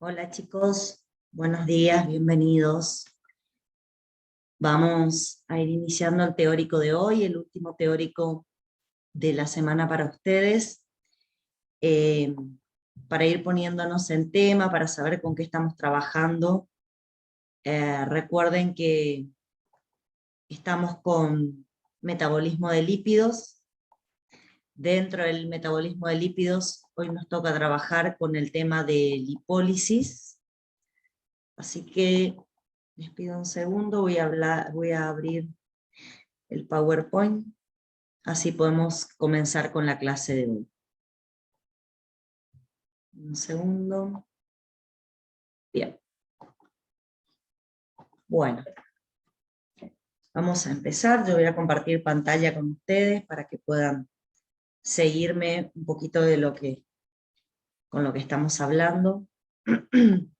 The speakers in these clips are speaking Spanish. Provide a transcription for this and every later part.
Hola chicos, buenos días, bienvenidos. Vamos a ir iniciando el teórico de hoy, el último teórico de la semana para ustedes, para ir poniéndonos en tema, para saber con qué estamos trabajando. Recuerden que estamos con metabolismo de lípidos. Dentro del metabolismo de lípidos, hoy nos toca trabajar con el tema de lipólisis. Así que les pido un segundo, voy a abrir el PowerPoint, así podemos comenzar con la clase de hoy. Un segundo. Bien. Bueno, vamos a empezar. Yo voy a compartir pantalla con ustedes para que puedan seguirme un poquito con lo que estamos hablando. Un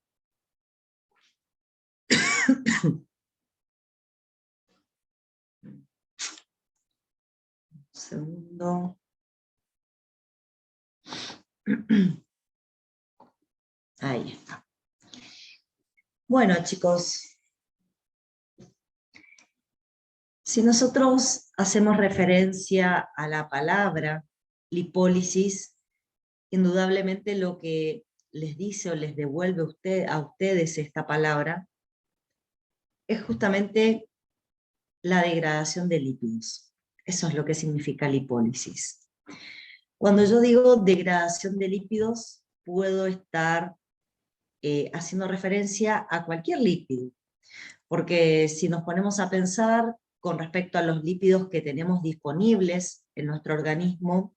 segundo. Ahí está. Bueno, chicos, si nosotros hacemos referencia a la palabra lipólisis, indudablemente lo que les dice o les devuelve a ustedes esta palabra es justamente la degradación de lípidos. Eso es lo que significa lipólisis. Cuando yo digo degradación de lípidos, puedo estar haciendo referencia a cualquier lípido, porque si nos ponemos a pensar con respecto a los lípidos que tenemos disponibles en nuestro organismo,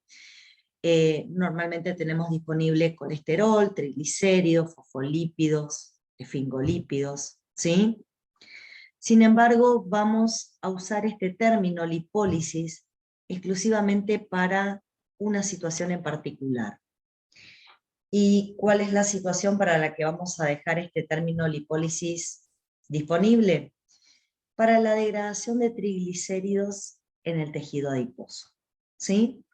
normalmente tenemos disponible colesterol, triglicéridos, fosfolípidos, esfingolípidos, ¿sí? Sin embargo, vamos a usar este término lipólisis exclusivamente para una situación en particular. ¿Y cuál es la situación para la que vamos a dejar este término lipólisis disponible? Para la degradación de triglicéridos en el tejido adiposo, ¿sí?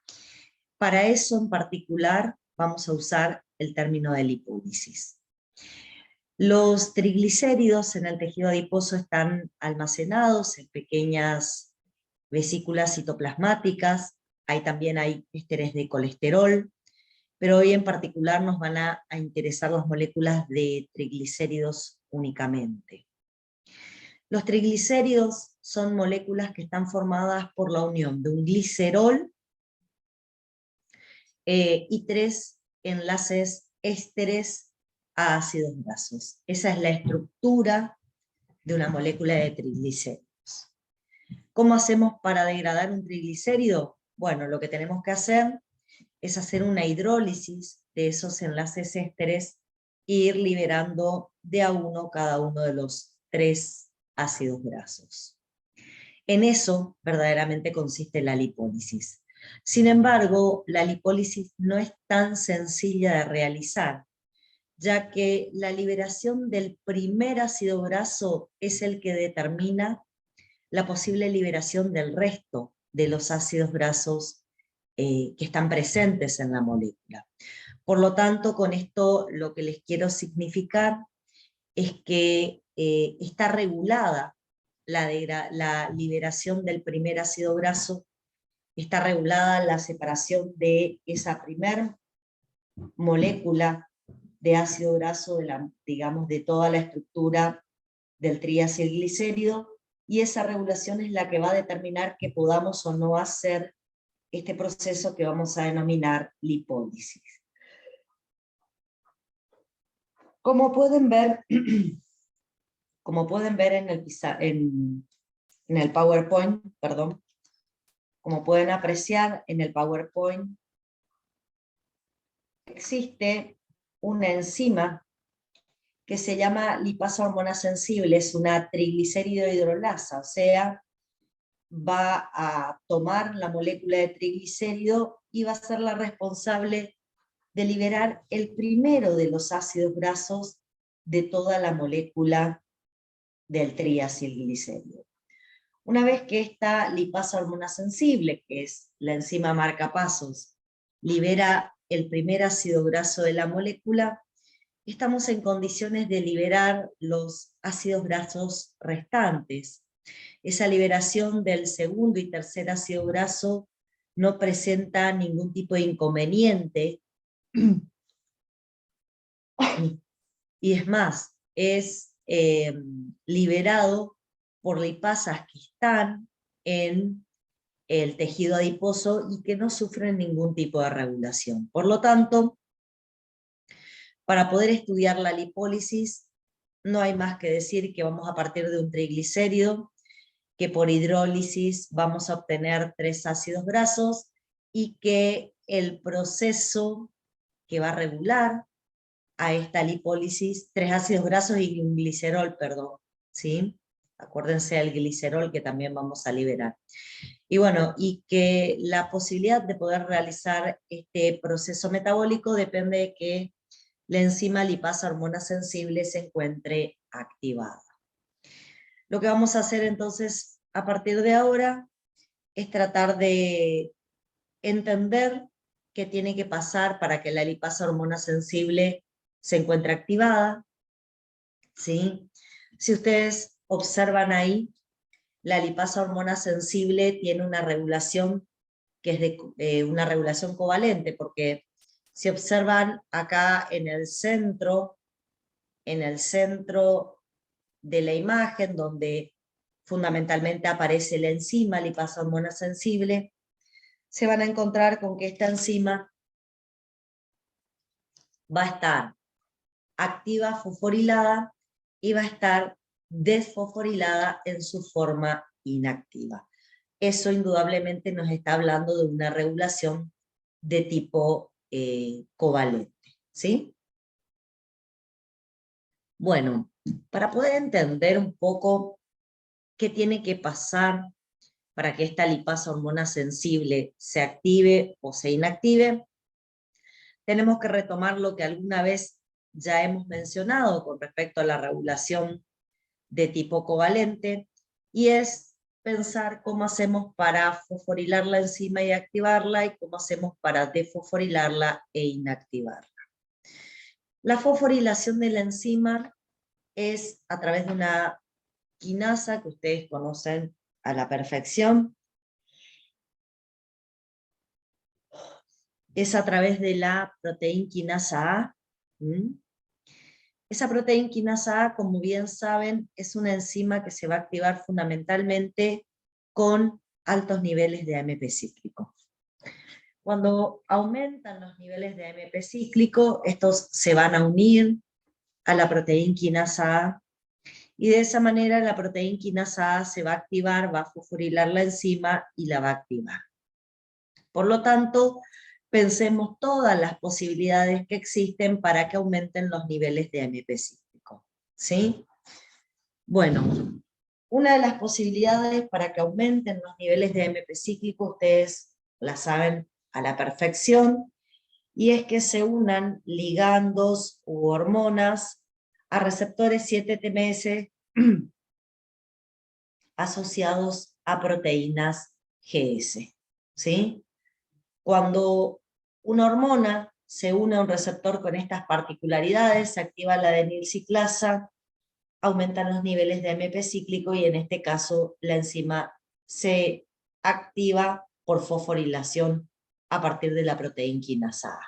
Para eso en particular vamos a usar el término de lipólisis. Los triglicéridos en el tejido adiposo están almacenados en pequeñas vesículas citoplasmáticas, también hay ésteres de colesterol, pero hoy en particular nos van a interesar las moléculas de triglicéridos únicamente. Los triglicéridos son moléculas que están formadas por la unión de un glicerol y 3 enlaces ésteres a ácidos grasos. Esa es la estructura de una molécula de triglicéridos. ¿Cómo hacemos para degradar un triglicérido? Bueno, lo que tenemos que hacer es hacer una hidrólisis de esos enlaces ésteres e ir liberando de a uno cada uno de los 3 ácidos grasos. En eso verdaderamente consiste la lipólisis. Sin embargo, la lipólisis no es tan sencilla de realizar, ya que la liberación del primer ácido graso es el que determina la posible liberación del resto de los ácidos grasos que están presentes en la molécula. Por lo tanto, con esto lo que les quiero significar es que está regulada la liberación del primer ácido graso, está regulada la separación de esa primer molécula de ácido graso, digamos, de toda la estructura del triacilglicérido, y esa regulación es la que va a determinar que podamos o no hacer este proceso que vamos a denominar lipólisis. Como pueden ver en el PowerPoint, perdón, como pueden apreciar en el PowerPoint, existe una enzima que se llama lipasa hormona sensible, es una triglicérido hidrolasa, o sea, va a tomar la molécula de triglicérido y va a ser la responsable de liberar el primero de los ácidos grasos de toda la molécula del triacilglicérido. Una vez que esta lipasa hormona sensible, que es la enzima marcapasos, libera el primer ácido graso de la molécula, estamos en condiciones de liberar los ácidos grasos restantes. Esa liberación del segundo y tercer ácido graso no presenta ningún tipo de inconveniente, y es más, es liberado por lipasas que están en el tejido adiposo y que no sufren ningún tipo de regulación. Por lo tanto, para poder estudiar la lipólisis, no hay más que decir que vamos a partir de un triglicérido, que por hidrólisis vamos a obtener 3 ácidos grasos, y que el proceso que va a regular a esta lipólisis, 3 ácidos grasos y un glicerol, perdón, ¿sí? Acuérdense del glicerol que también vamos a liberar. Y bueno, y que la posibilidad de poder realizar este proceso metabólico depende de que la enzima lipasa hormona sensible se encuentre activada. Lo que vamos a hacer entonces a partir de ahora es tratar de entender qué tiene que pasar para que la lipasa hormona sensible se encuentre activada, ¿sí? Si ustedes observan ahí, la lipasa hormona sensible tiene una regulación que es de una regulación covalente, porque si observan acá en el centro de la imagen, donde fundamentalmente aparece la enzima lipasa hormona sensible, se van a encontrar con que esta enzima va a estar activa fosforilada y va a estar desfosforilada en su forma inactiva. Eso indudablemente nos está hablando de una regulación de tipo covalente, ¿sí? Bueno, para poder entender un poco qué tiene que pasar para que esta lipasa hormona sensible se active o se inactive, tenemos que retomar lo que alguna vez ya hemos mencionado con respecto a la regulación de tipo covalente, y es pensar cómo hacemos para fosforilar la enzima y activarla, y cómo hacemos para desfosforilarla e inactivarla. La fosforilación de la enzima es a través de una quinasa que ustedes conocen a la perfección, es a través de la proteína quinasa A. Esa proteína quinasa A, como bien saben, es una enzima que se va a activar fundamentalmente con altos niveles de AMP cíclico. Cuando aumentan los niveles de AMP cíclico, estos se van a unir a la proteína quinasa A, y de esa manera la proteína quinasa A se va a activar, va a fosforilar la enzima y la va a activar. Por lo tanto, pensemos todas las posibilidades que existen para que aumenten los niveles de AMP cíclico, ¿sí? Bueno, una de las posibilidades para que aumenten los niveles de AMP cíclico, ustedes la saben a la perfección, y es que se unan ligandos u hormonas a receptores 7-TMS asociados a proteínas GS, ¿sí? Cuando una hormona se une a un receptor con estas particularidades, se activa la adenilciclasa, aumentan los niveles de AMP cíclico, y en este caso la enzima se activa por fosforilación a partir de la proteína quinasa A.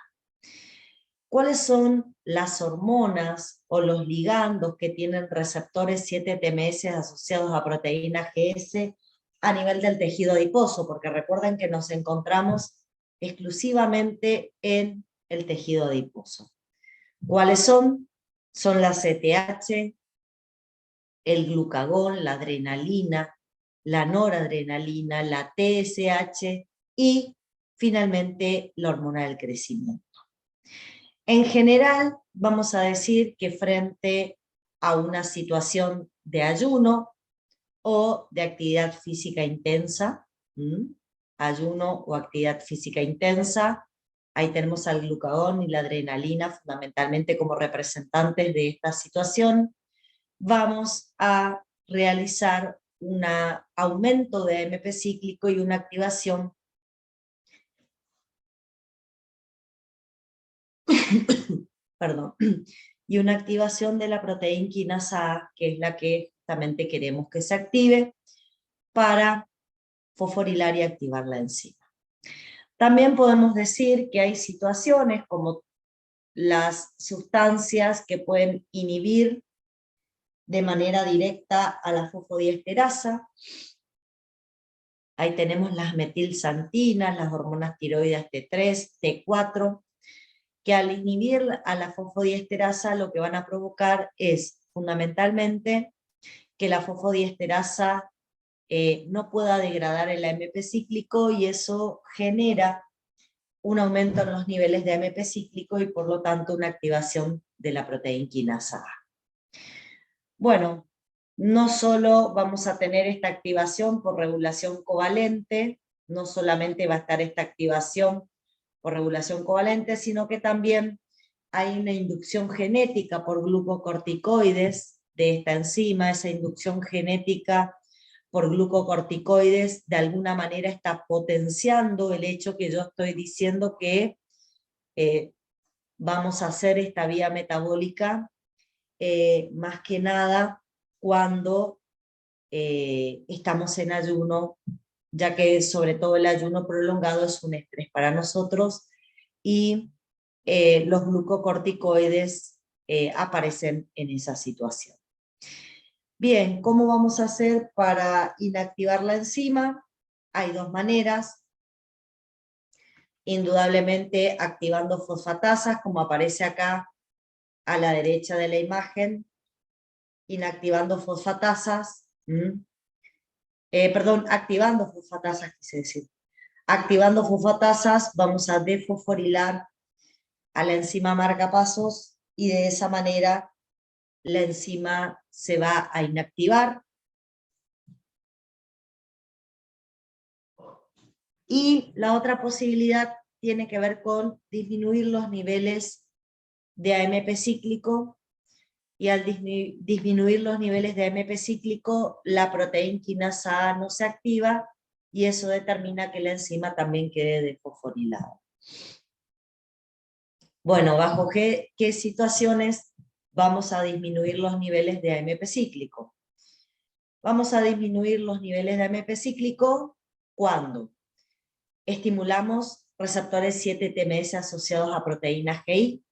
¿Cuáles son las hormonas o los ligandos que tienen receptores 7-TMS asociados a proteínas GS a nivel del tejido adiposo? Porque recuerden que nos encontramos exclusivamente en el tejido adiposo. ¿Cuáles son? Son la CTH, el glucagón, la adrenalina, la noradrenalina, la TSH y finalmente la hormona del crecimiento. En general, vamos a decir que frente a una situación de ayuno o de actividad física intensa, ayuno o actividad física intensa, ahí tenemos al glucagón y la adrenalina fundamentalmente como representantes de esta situación, vamos a realizar un aumento de AMP cíclico y una activación perdón, y una activación de la proteína quinasa A, que es la que justamente queremos que se active para fosforilar y activar la enzima. También podemos decir que hay situaciones como las sustancias que pueden inhibir de manera directa a la fosfodiesterasa. Ahí tenemos las metilxantinas, las hormonas tiroides T3, T4, que al inhibir a la fosfodiesterasa lo que van a provocar es fundamentalmente que la fosfodiesterasa no pueda degradar el AMP cíclico, y eso genera un aumento en los niveles de AMP cíclico y por lo tanto una activación de la proteína quinasa A. Bueno, no solo vamos a tener esta activación por regulación covalente, no solamente va a estar esta activación por regulación covalente, sino que también hay una inducción genética por glucocorticoides de esta enzima. Esa inducción genética por glucocorticoides de alguna manera está potenciando el hecho que yo estoy diciendo que vamos a hacer esta vía metabólica más que nada cuando estamos en ayuno, ya que sobre todo el ayuno prolongado es un estrés para nosotros, y los glucocorticoides aparecen en esa situación. Bien, ¿cómo vamos a hacer para inactivar la enzima? Hay dos maneras. Indudablemente activando fosfatasas, como aparece acá a la derecha de la imagen, inactivando fosfatasas, activando fosfatasas, quise decir. Activando fosfatasas vamos a desfosforilar a la enzima marcapasos, y de esa manera la enzima se va a inactivar. Y la otra posibilidad tiene que ver con disminuir los niveles de AMP cíclico, y al disminuir los niveles de AMP cíclico, la proteína quinasa A no se activa, y eso determina que la enzima también quede desfosforilada. Bueno, ¿bajo qué situaciones vamos a disminuir los niveles de AMP cíclico? Vamos a disminuir los niveles de AMP cíclico cuando estimulamos receptores 7-TMS asociados a proteínas GI.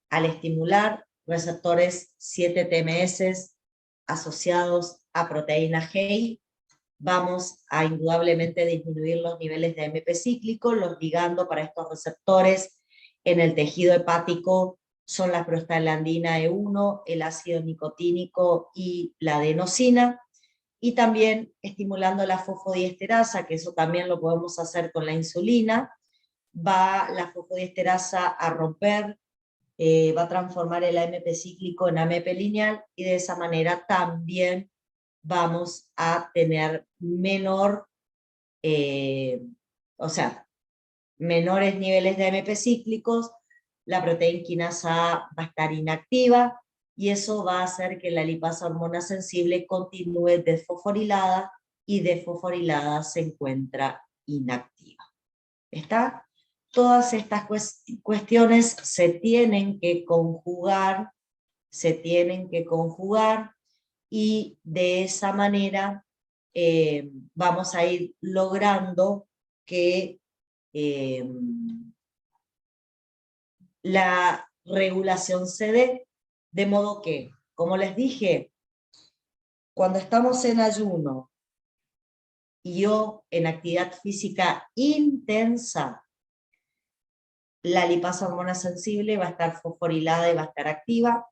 Al estimular receptores 7-TMS asociados a proteínas GI, vamos a indudablemente disminuir los niveles de AMP cíclico. Los ligandos para estos receptores en el tejido hepático son la prostaglandina E1, el ácido nicotínico y la adenosina, y también estimulando la fosfodiesterasa, que eso también lo podemos hacer con la insulina. Va la fosfodiesterasa a romper, va a transformar el AMP cíclico en AMP lineal, y de esa manera también vamos a tener menores niveles de AMP cíclicos. La proteína quinasa A va a estar inactiva, y eso va a hacer que la lipasa hormona sensible continúe desfosforilada, y desfosforilada se encuentra inactiva. ¿Está? Todas estas cuestiones se tienen que conjugar, y de esa manera vamos a ir logrando que la regulación se dé, de modo que, como les dije, cuando estamos en ayuno y yo en actividad física intensa, la lipasa hormona sensible va a estar fosforilada y va a estar activa,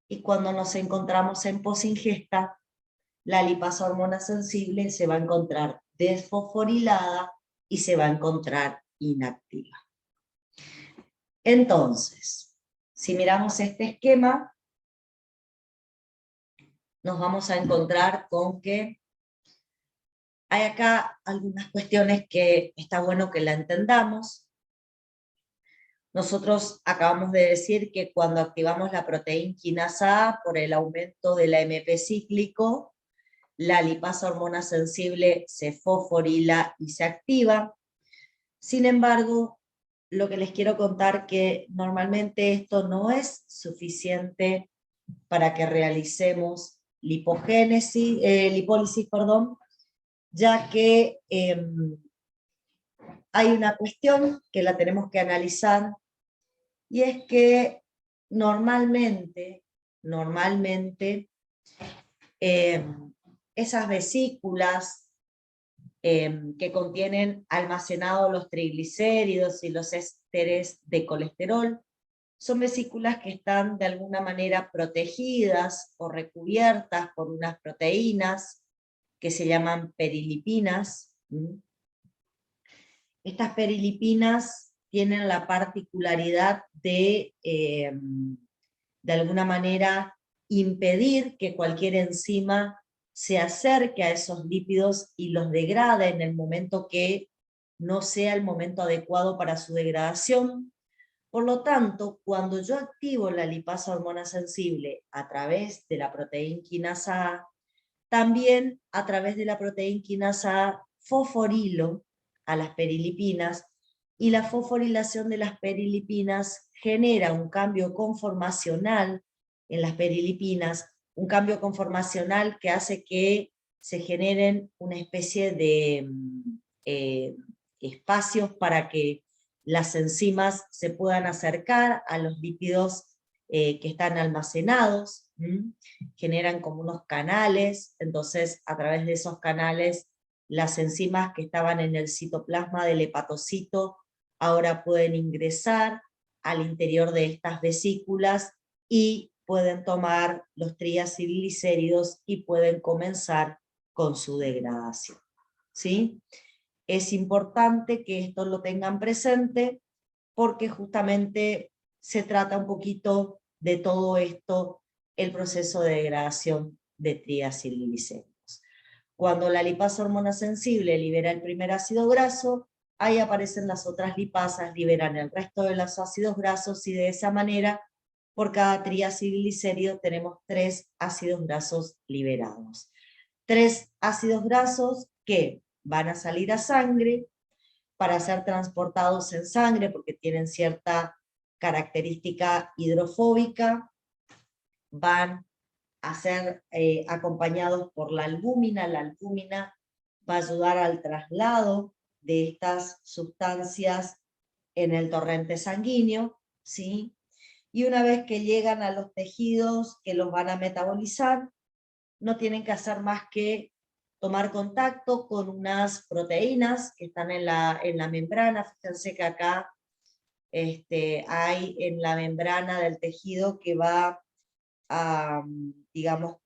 y cuando nos encontramos en posingesta, la lipasa hormona sensible se va a encontrar desfosforilada y se va a encontrar inactiva. Entonces, si miramos este esquema, nos vamos a encontrar con que hay acá algunas cuestiones que está bueno que la entendamos. Nosotros acabamos de decir que cuando activamos la proteína quinasa A por el aumento del AMP cíclico, la lipasa hormona sensible se fosforila y se activa. Sin embargo, lo que les quiero contar que normalmente esto no es suficiente para que realicemos lipólisis, perdón, ya que hay una cuestión que la tenemos que analizar, y es que normalmente esas vesículas que contienen almacenados los triglicéridos y los ésteres de colesterol, son vesículas que están de alguna manera protegidas o recubiertas por unas proteínas que se llaman perilipinas. Estas perilipinas tienen la particularidad de alguna manera, impedir que cualquier enzima se acerque a esos lípidos y los degrade en el momento que no sea el momento adecuado para su degradación. Por lo tanto, cuando yo activo la lipasa hormona sensible a través de la proteína quinasa A, también a través de la proteína quinasa A fosforilo a las perilipinas, y la fosforilación de las perilipinas genera un cambio conformacional en las perilipinas, un cambio conformacional que hace que se generen una especie de espacios para que las enzimas se puedan acercar a los lípidos que están almacenados, generan como unos canales, entonces a través de esos canales las enzimas que estaban en el citoplasma del hepatocito ahora pueden ingresar al interior de estas vesículas y pueden tomar los triacilglicéridos y pueden comenzar con su degradación. ¿Sí? Es importante que esto lo tengan presente porque justamente se trata un poquito de todo esto, el proceso de degradación de triacilglicéridos. Cuando la lipasa hormona sensible libera el primer ácido graso, ahí aparecen las otras lipasas, liberan el resto de los ácidos grasos, y de esa manera, por cada triacilglicérido tenemos 3 ácidos grasos liberados. 3 ácidos grasos que van a salir a sangre para ser transportados en sangre, porque tienen cierta característica hidrofóbica, van a ser acompañados por la albúmina. La albúmina va a ayudar al traslado de estas sustancias en el torrente sanguíneo, ¿sí? Y una vez que llegan a los tejidos que los van a metabolizar, no tienen que hacer más que tomar contacto con unas proteínas que están en la membrana. Fíjense que acá hay en la membrana del tejido que va a, digamos,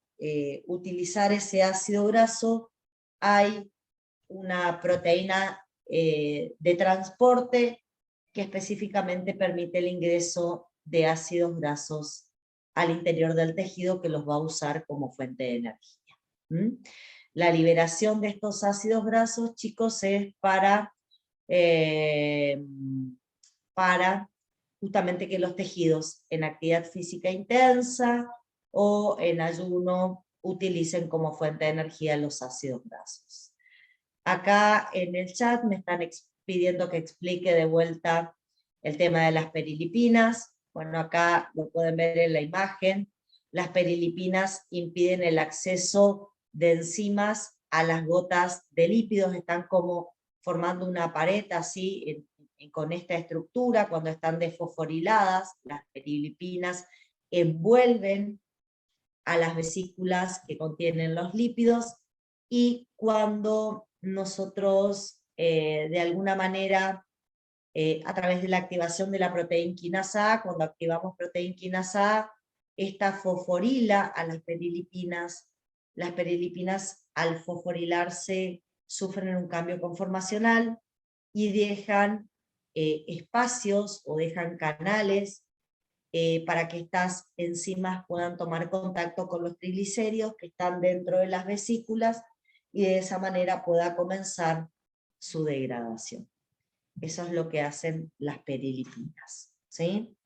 utilizar ese ácido graso, hay una proteína de transporte que específicamente permite el ingreso de ácidos grasos al interior del tejido, que los va a usar como fuente de energía. La liberación de estos ácidos grasos, chicos, es para justamente que los tejidos en actividad física intensa o en ayuno utilicen como fuente de energía los ácidos grasos. Acá en el chat me están pidiendo que explique de vuelta el tema de las perilipinas. Bueno, acá lo pueden ver en la imagen. Las perilipinas impiden el acceso de enzimas a las gotas de lípidos, están como formando una pared así, con esta estructura. Cuando están desfosforiladas, las perilipinas envuelven a las vesículas que contienen los lípidos, y cuando nosotros de alguna manera a través de la activación de la proteína quinasa A, cuando activamos proteína quinasa A, esta fosforila a las perilipinas al fosforilarse sufren un cambio conformacional y dejan espacios o dejan canales para que estas enzimas puedan tomar contacto con los triglicéridos que están dentro de las vesículas, y de esa manera pueda comenzar su degradación. Eso es lo que hacen las perilipinas, ¿sí?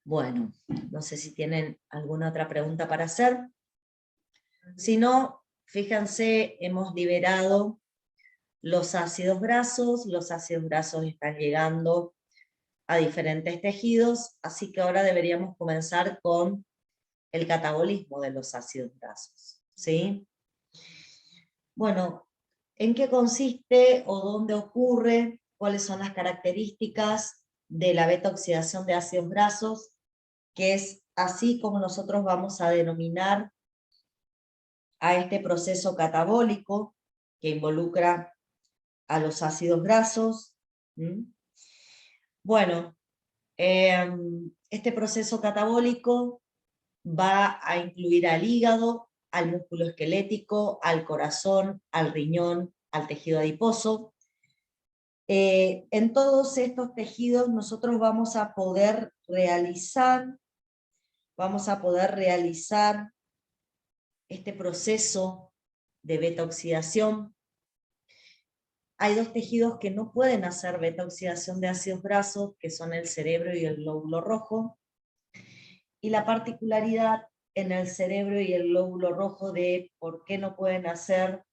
Bueno, no sé si tienen alguna otra pregunta para hacer. Si no, fíjense, hemos liberado los ácidos grasos están llegando a diferentes tejidos, así que ahora deberíamos comenzar con el catabolismo de los ácidos grasos, ¿sí? Bueno, ¿en qué consiste o dónde ocurre? ¿Cuáles son las características de la beta-oxidación de ácidos grasos? Que es así como nosotros vamos a denominar a este proceso catabólico que involucra a los ácidos grasos. Bueno, este proceso catabólico va a incluir al hígado, al músculo esquelético, al corazón, al riñón, al tejido adiposo. En todos estos tejidos nosotros vamos a poder realizar este proceso de beta-oxidación. Hay dos tejidos que no pueden hacer beta-oxidación de ácidos grasos, que son el cerebro y el glóbulo rojo. Y la particularidad en el cerebro y el glóbulo rojo de por qué no pueden hacer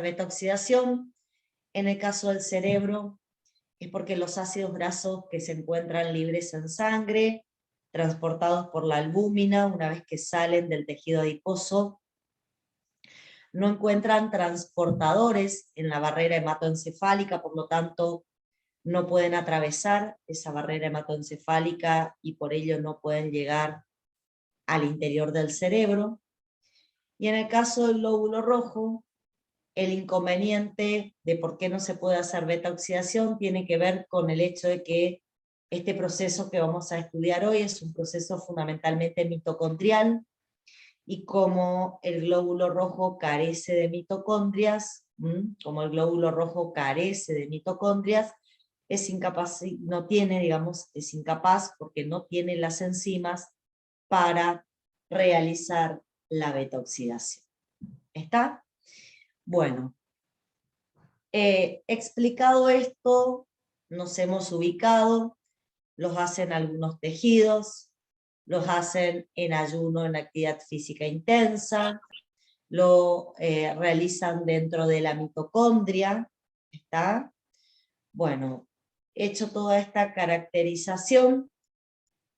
beta-oxidación, en el caso del cerebro, es porque los ácidos grasos que se encuentran libres en sangre, transportados por la albúmina, una vez que salen del tejido adiposo, no encuentran transportadores en la barrera hematoencefálica, por lo tanto, no pueden atravesar esa barrera hematoencefálica y por ello no pueden llegar al interior del cerebro. Y en el caso del glóbulo rojo, el inconveniente de por qué no se puede hacer beta-oxidación tiene que ver con el hecho de que este proceso que vamos a estudiar hoy es un proceso fundamentalmente mitocondrial, y como el glóbulo rojo carece de mitocondrias, es incapaz, es incapaz porque no tiene las enzimas para realizar la beta-oxidación. ¿Está? Bueno, explicado esto, nos hemos ubicado, los hacen algunos tejidos, los hacen en ayuno, en actividad física intensa, lo realizan dentro de la mitocondria, ¿está? Bueno, hecho toda esta caracterización,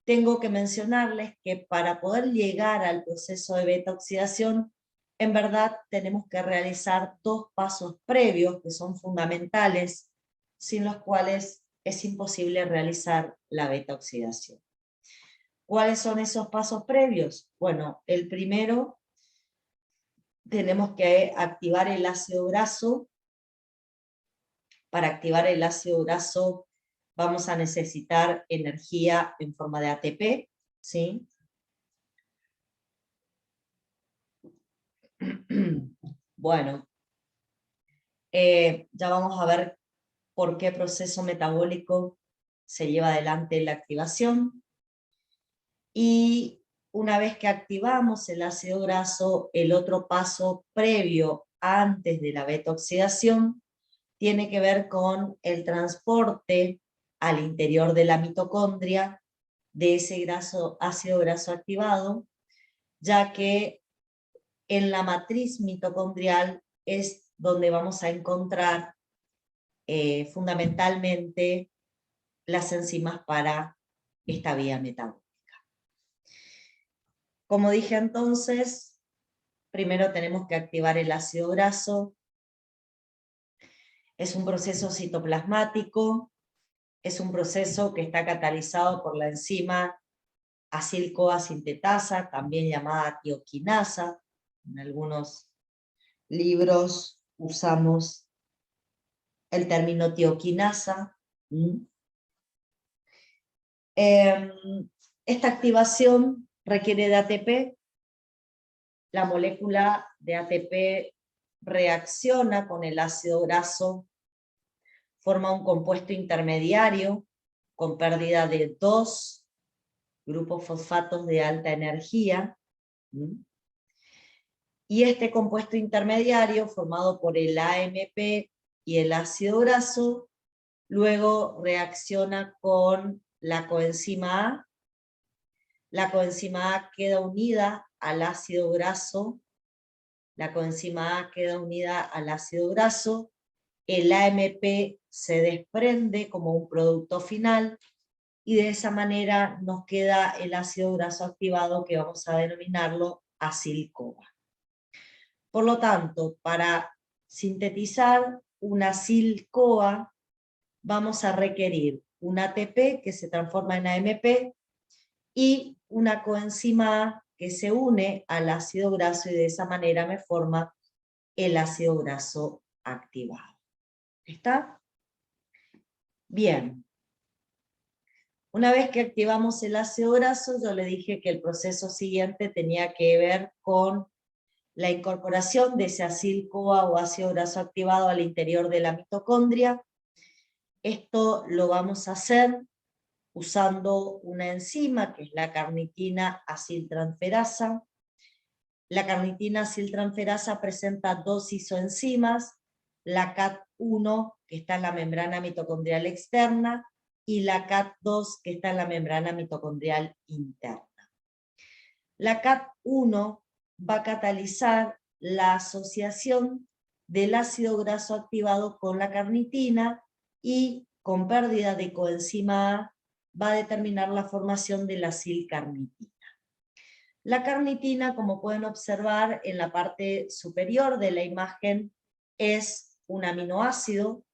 tengo que mencionarles que para poder llegar al proceso de beta-oxidación, en verdad tenemos que realizar dos pasos previos que son fundamentales, sin los cuales es imposible realizar la beta-oxidación. ¿Cuáles son esos pasos previos? Bueno, el primero, tenemos que activar el ácido graso. Para activar el ácido graso vamos a necesitar energía en forma de ATP, ¿sí? Bueno, ya vamos a ver por qué proceso metabólico se lleva adelante la activación. Y una vez que activamos el ácido graso, el otro paso previo antes de la beta-oxidación tiene que ver con el transporte al interior de la mitocondria de ese ácido graso activado, ya que en la matriz mitocondrial es donde vamos a encontrar fundamentalmente las enzimas para esta vía metabólica. Como dije entonces, primero tenemos que activar el ácido graso. Es un proceso citoplasmático, es un proceso que está catalizado por la enzima acil-CoA sintetasa, también llamada tioquinasa. En algunos libros usamos el término tioquinasa. Esta activación requiere de ATP. La molécula de ATP reacciona con el ácido graso, forma un compuesto intermediario con pérdida de 2 grupos fosfatos de alta energía. Y este compuesto intermediario, formado por el AMP y el ácido graso, luego reacciona con la coenzima A. La coenzima A queda unida al ácido graso la coenzima A queda unida al ácido graso, el AMP se desprende como un producto final, y de esa manera nos queda el ácido graso activado que vamos a denominarlo acil-CoA. Por lo tanto, para sintetizar una acil-CoA vamos a requerir un ATP que se transforma en AMP y una coenzima A que se une al ácido graso y de esa manera me forma el ácido graso activado. ¿Está? Bien. Una vez que activamos el ácido graso, yo le dije que el proceso siguiente tenía que ver con la incorporación de ese acil-CoA o ácido graso activado al interior de la mitocondria. Esto lo vamos a hacer usando una enzima que es la carnitina aciltransferasa. La carnitina aciltransferasa presenta dos isoenzimas, la CAT1 que está en la membrana mitocondrial externa y la CAT2 que está en la membrana mitocondrial interna. La CAT1 va a catalizar la asociación del ácido graso activado con la carnitina y con pérdida de coenzima A va a determinar la formación de la acilcarnitina. La carnitina, como pueden observar en la parte superior de la imagen, es un aminoácido,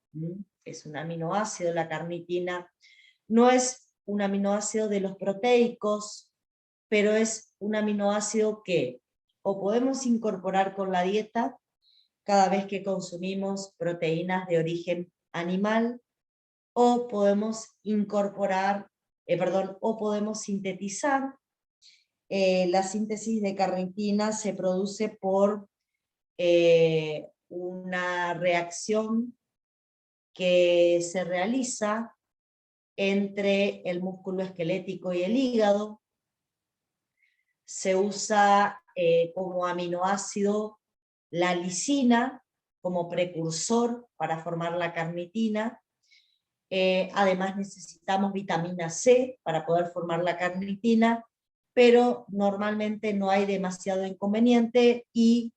la carnitina. No es un aminoácido de los proteicos, pero es un aminoácido que o podemos incorporar con la dieta cada vez que consumimos proteínas de origen animal, o podemos incorporar, o podemos sintetizar. La síntesis de carnitina se produce por una reacción que se realiza entre el músculo esquelético y el hígado. Se usa como aminoácido la lisina como precursor para formar la carnitina. Además necesitamos vitamina C para poder formar la carnitina, pero normalmente no hay demasiado inconveniente, y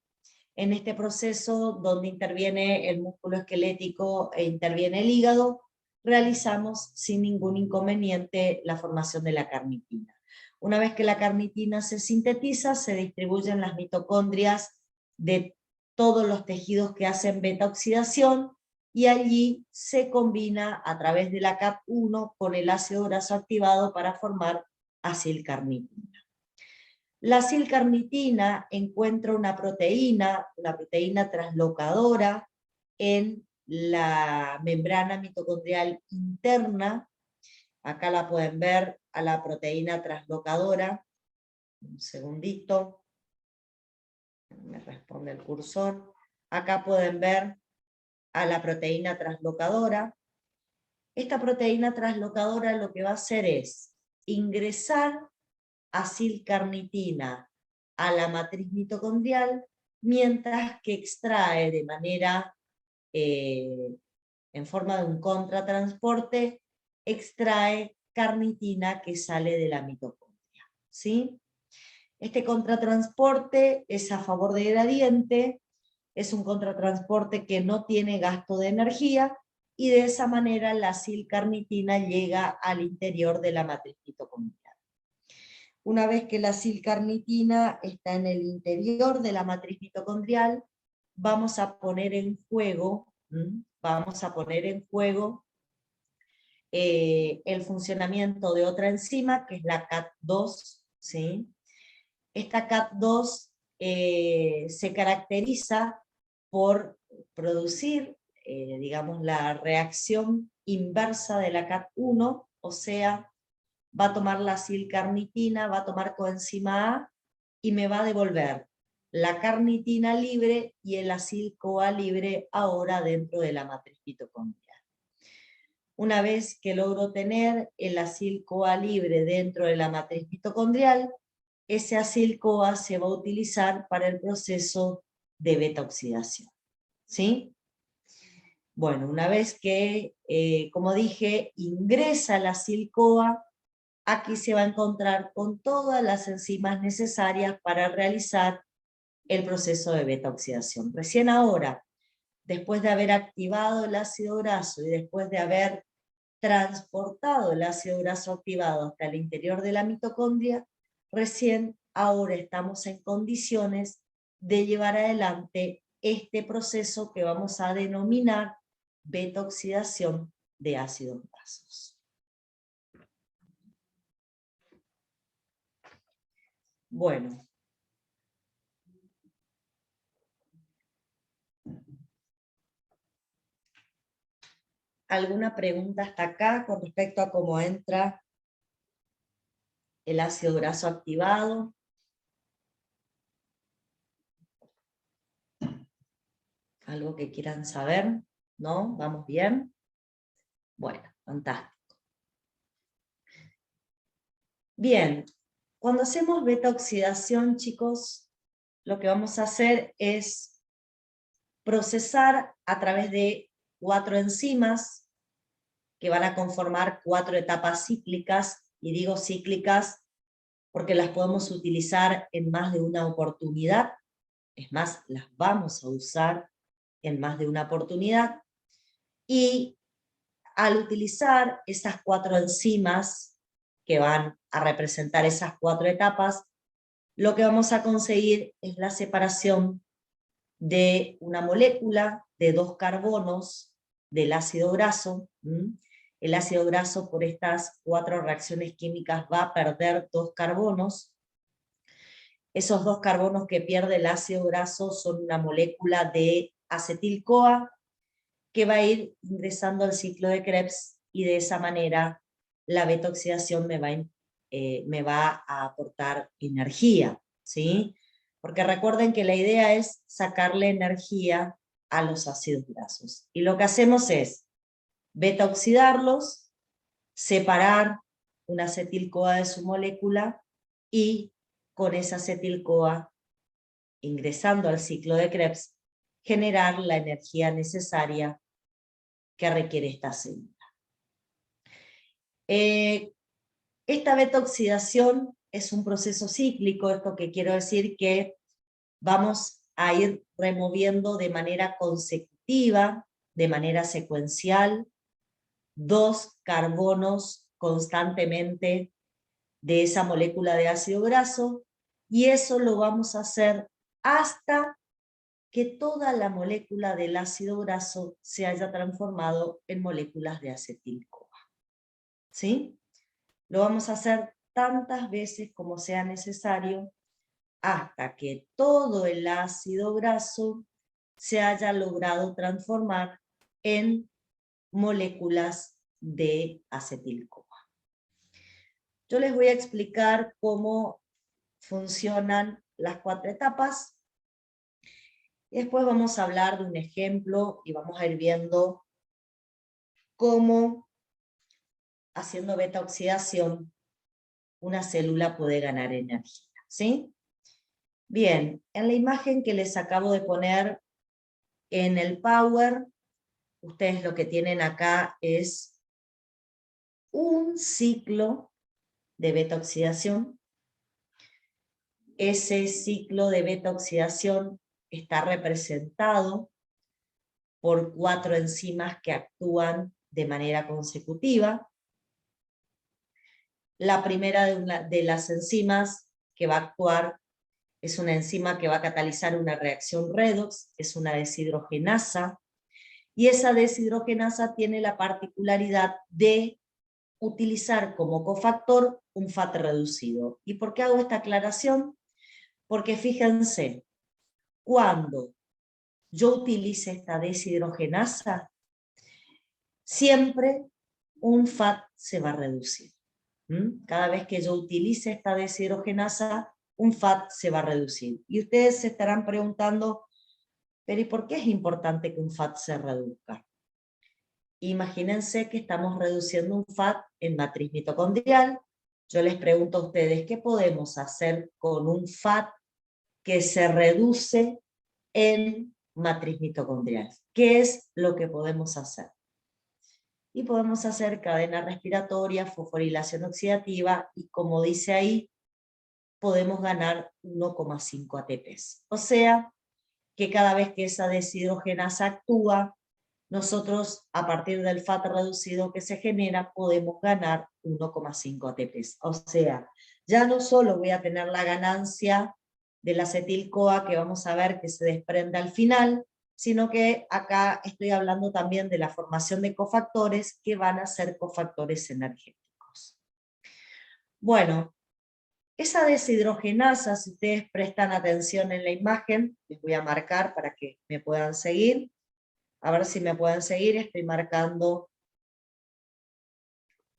en este proceso donde interviene el músculo esquelético e interviene el hígado, realizamos sin ningún inconveniente la formación de la carnitina. Una vez que la carnitina se sintetiza, se distribuyen las mitocondrias de todos los tejidos que hacen beta oxidación, y allí se combina a través de la CAT1 con el ácido graso activado para formar acilcarnitina. La acilcarnitina encuentra una proteína traslocadora en la membrana mitocondrial interna. Acá la pueden ver a la proteína traslocadora. Un segundito. Me responde el cursor. Acá pueden ver a la proteína traslocadora. Esta proteína traslocadora lo que va a hacer es ingresar acilcarnitina a la matriz mitocondrial, mientras que extrae de manera, en forma de un contratransporte, extrae carnitina que sale de la mitocondria. ¿Sí? Este contratransporte es a favor de gradiente, es un contratransporte que no tiene gasto de energía, y de esa manera la acilcarnitina llega al interior de la matriz mitocondrial. Una vez que la acilcarnitina está en el interior de la matriz mitocondrial, vamos a poner en juego, el funcionamiento de otra enzima, que es la CAT2, ¿sí? Esta CAT2 se caracteriza por producir, digamos, la reacción inversa de la CAT1, o sea, va a tomar la acilcarnitina, va a tomar coenzima A y me va a devolver la carnitina libre y el acil-CoA libre ahora dentro de la matriz mitocondrial. Una vez que logro tener el acil-CoA libre dentro de la matriz mitocondrial, ese acil-CoA se va a utilizar para el proceso de beta oxidación. ¿Sí? Bueno, una vez que, como dije, ingresa el acil-CoA, aquí se va a encontrar con todas las enzimas necesarias para realizar el proceso de beta-oxidación. Recién ahora, después de haber activado el ácido graso y después de haber transportado el ácido graso activado hasta el interior de la mitocondria, recién ahora estamos en condiciones de llevar adelante este proceso que vamos a denominar beta-oxidación de ácidos grasos. Bueno. ¿Alguna pregunta hasta acá con respecto a cómo entra el ácido graso activado? ¿Algo que quieran saber? ¿No? ¿Vamos bien? Bueno, fantástico. Bien, cuando hacemos beta-oxidación, chicos, lo que vamos a hacer es procesar a través de 4 enzimas que van a conformar 4 etapas cíclicas, y digo cíclicas porque las podemos utilizar en más de una oportunidad, es más, las vamos a usar en más de una oportunidad, y al utilizar esas 4 enzimas que van a representar esas 4 etapas, lo que vamos a conseguir es la separación de una molécula de 2 carbonos del ácido graso. El ácido graso por estas 4 reacciones químicas va a perder 2 carbonos. Esos 2 carbonos que pierde el ácido graso son una molécula de acetil-CoA que va a ir ingresando al ciclo de Krebs, y de esa manera la beta-oxidación me va a aportar energía, ¿sí? Porque recuerden que la idea es sacarle energía a los ácidos grasos. Y lo que hacemos es beta-oxidarlos, separar un acetil-CoA de su molécula, y con esa acetil-CoA, ingresando al ciclo de Krebs, generar la energía necesaria que requiere esta célula. Esta beta-oxidación es un proceso cíclico, esto que quiero decir que vamos a ir removiendo de manera consecutiva, de manera secuencial, 2 carbonos constantemente de esa molécula de ácido graso, y eso lo vamos a hacer hasta que toda la molécula del ácido graso se haya transformado en moléculas de acetil-CoA. ¿Sí? Lo vamos a hacer tantas veces como sea necesario hasta que todo el ácido graso se haya logrado transformar en moléculas de acetil-CoA. Yo les voy a explicar cómo funcionan las 4 etapas. Y después vamos a hablar de un ejemplo y vamos a ir viendo cómo, haciendo beta-oxidación, una célula puede ganar energía, ¿sí? Bien, en la imagen que les acabo de poner en el Power, ustedes lo que tienen acá es un ciclo de beta-oxidación. Ese ciclo de beta-oxidación está representado por 4 enzimas que actúan de manera consecutiva. La primera de las enzimas que va a actuar es una enzima que va a catalizar una reacción redox, es una deshidrogenasa, y esa deshidrogenasa tiene la particularidad de utilizar como cofactor un FAT reducido. ¿Y por qué hago esta aclaración? Porque fíjense, cuando yo utilice esta deshidrogenasa, siempre un FAT se va a reducir. Cada vez que yo utilice esta deshidrogenasa, un FAT se va a reducir. Y ustedes se estarán preguntando, pero ¿y por qué es importante que un FAT se reduzca? Imagínense que estamos reduciendo un FAT en matriz mitocondrial. Yo les pregunto a ustedes, ¿qué podemos hacer con un FAT que se reduce en matriz mitocondrial? ¿Qué es lo que podemos hacer? Y podemos hacer cadena respiratoria, fosforilación oxidativa, y como dice ahí, podemos ganar 1,5 ATPs. O sea, que cada vez que esa deshidrogenasa actúa, nosotros, a partir del FAT reducido que se genera, podemos ganar 1,5 ATPs. O sea, ya no solo voy a tener la ganancia del acetil-CoA que vamos a ver que se desprende al final, sino que acá estoy hablando también de la formación de cofactores que van a ser cofactores energéticos. Bueno, esa deshidrogenasa, si ustedes prestan atención en la imagen, les voy a marcar para que me puedan seguir. A ver si me pueden seguir, estoy marcando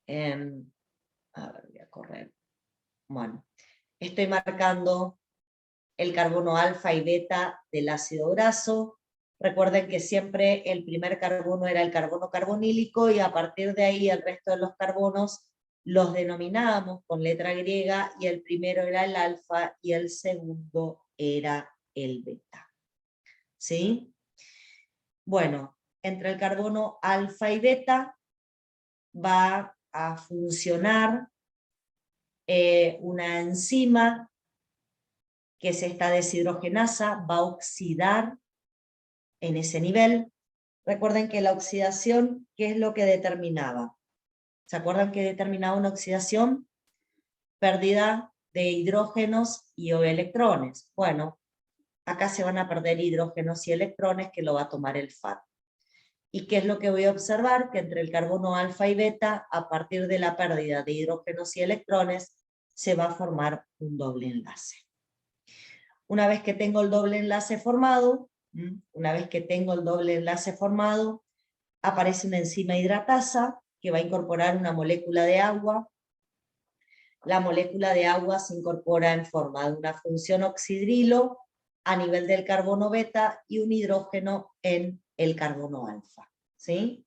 en... A ver, voy a correr. Bueno, estoy marcando el carbono alfa y beta del ácido graso. Recuerden que siempre el primer carbono era el carbono carbonílico y a partir de ahí el resto de los carbonos los denominábamos con letra griega y el primero era el alfa y el segundo era el beta. ¿Sí? Bueno, entre el carbono alfa y beta va a funcionar una enzima que es esta deshidrogenasa, va a oxidar en ese nivel. Recuerden que la oxidación, ¿qué es lo que determinaba? ¿Se acuerdan que determinaba una oxidación? Pérdida de hidrógenos y o electrones. Bueno, acá se van a perder hidrógenos y electrones que lo va a tomar el FAT. ¿Y qué es lo que voy a observar? Que entre el carbono alfa y beta, a partir de la pérdida de hidrógenos y electrones, se va a formar un doble enlace. Una vez que tengo el doble enlace formado, aparece una enzima hidratasa que va a incorporar una molécula de agua. La molécula de agua se incorpora en forma de una función oxidrilo a nivel del carbono beta y un hidrógeno en el carbono alfa. ¿Sí?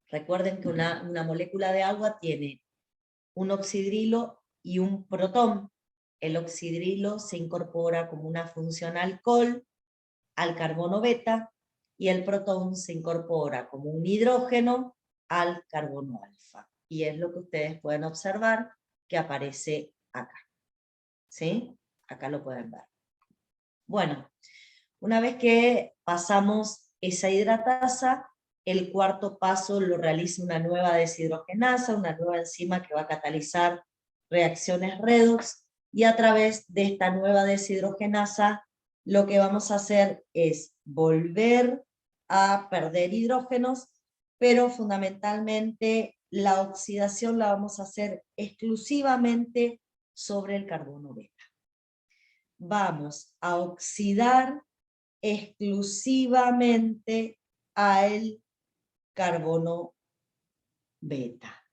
Recuerden que una molécula de agua tiene un oxidrilo y un protón. El oxidrilo se incorpora como una función alcohol al carbono beta y el protón se incorpora como un hidrógeno al carbono alfa. Y es lo que ustedes pueden observar que aparece acá. ¿Sí? Acá lo pueden ver. Bueno, una vez que pasamos esa hidratasa, el cuarto paso lo realiza una nueva deshidrogenasa, una nueva enzima que va a catalizar reacciones redox, y a través de esta nueva deshidrogenasa lo que vamos a hacer es volver a perder hidrógenos, pero fundamentalmente la oxidación la vamos a hacer exclusivamente sobre el carbono beta. Vamos a oxidar exclusivamente al carbono beta.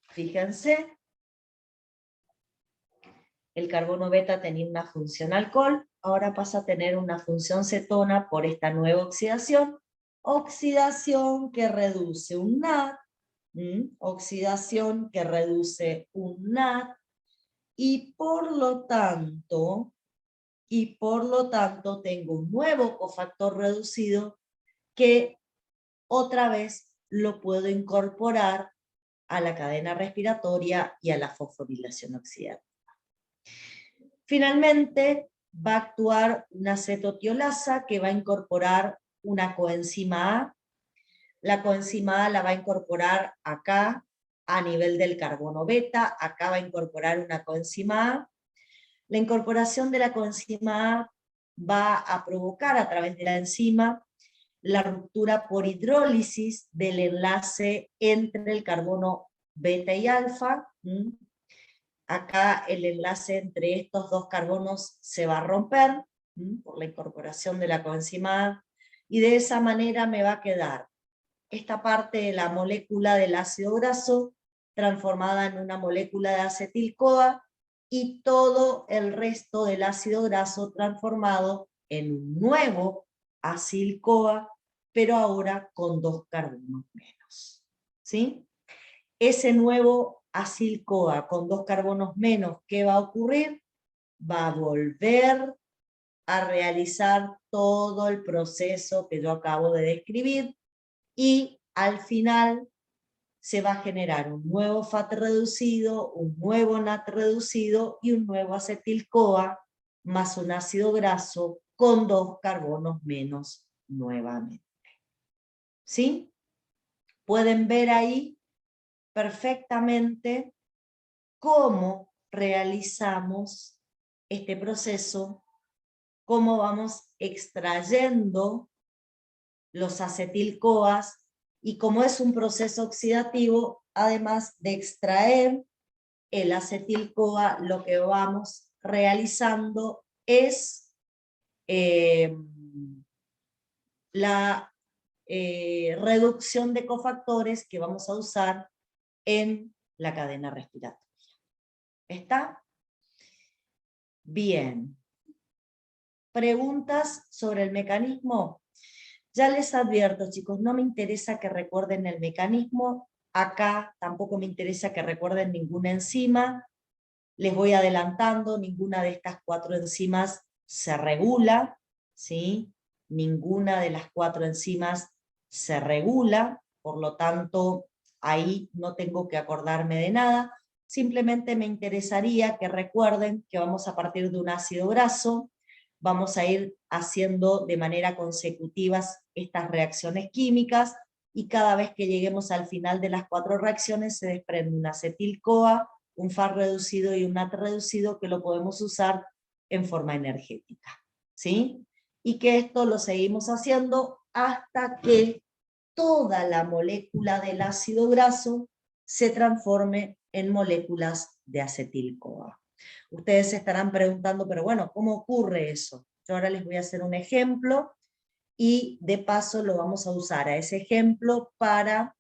Fíjense, el carbono beta tenía una función alcohol, ahora pasa a tener una función cetona por esta nueva oxidación. Oxidación que reduce un NAD, oxidación que reduce un NAD, y por lo tanto tengo un nuevo cofactor reducido que otra vez lo puedo incorporar a la cadena respiratoria y a la fosforilación oxidativa. Finalmente va a actuar una cetotiolasa que va a incorporar una coenzima A. La coenzima A la va a incorporar acá a nivel del carbono beta, acá va a incorporar una coenzima A. La incorporación de la coenzima A va a provocar a través de la enzima la ruptura por hidrólisis del enlace entre el carbono beta y alfa. Acá el enlace entre estos dos carbonos se va a romper por la incorporación de la coenzima A, y de esa manera me va a quedar esta parte de la molécula del ácido graso transformada en una molécula de acetil-CoA, y todo el resto del ácido graso transformado en un nuevo acil-CoA, pero ahora con 2 carbonos menos. ¿Sí? Ese nuevo acil-CoA con 2 carbonos menos, ¿qué va a ocurrir? Va a volver a realizar todo el proceso que yo acabo de describir, y al final se va a generar un nuevo FAT reducido, un nuevo NAT reducido y un nuevo acetil-CoA más un ácido graso con 2 carbonos menos nuevamente. ¿Sí? Pueden ver ahí perfectamente cómo realizamos este proceso, cómo vamos extrayendo los acetil-CoAs y como es un proceso oxidativo, además de extraer el acetil-CoA, lo que vamos realizando es la reducción de cofactores que vamos a usar en la cadena respiratoria. ¿Está? Bien. ¿Preguntas sobre el mecanismo? Ya les advierto, chicos, no me interesa que recuerden el mecanismo. Acá tampoco me interesa que recuerden ninguna enzima. Les voy adelantando, ninguna de estas 4 enzimas se regula, ¿sí? Ninguna de las 4 enzimas se regula, por lo tanto, ahí no tengo que acordarme de nada. Simplemente me interesaría que recuerden que vamos a partir de un ácido graso, vamos a ir haciendo de manera consecutiva estas reacciones químicas, y cada vez que lleguemos al final de las 4 reacciones se desprende un acetil-CoA, un FAT reducido y un NAT reducido que lo podemos usar en forma energética, ¿sí? Y que esto lo seguimos haciendo hasta que toda la molécula del ácido graso se transforme en moléculas de acetil-CoA. Ustedes se estarán preguntando, pero bueno, ¿cómo ocurre eso? Yo ahora les voy a hacer un ejemplo y de paso lo vamos a usar a ese ejemplo para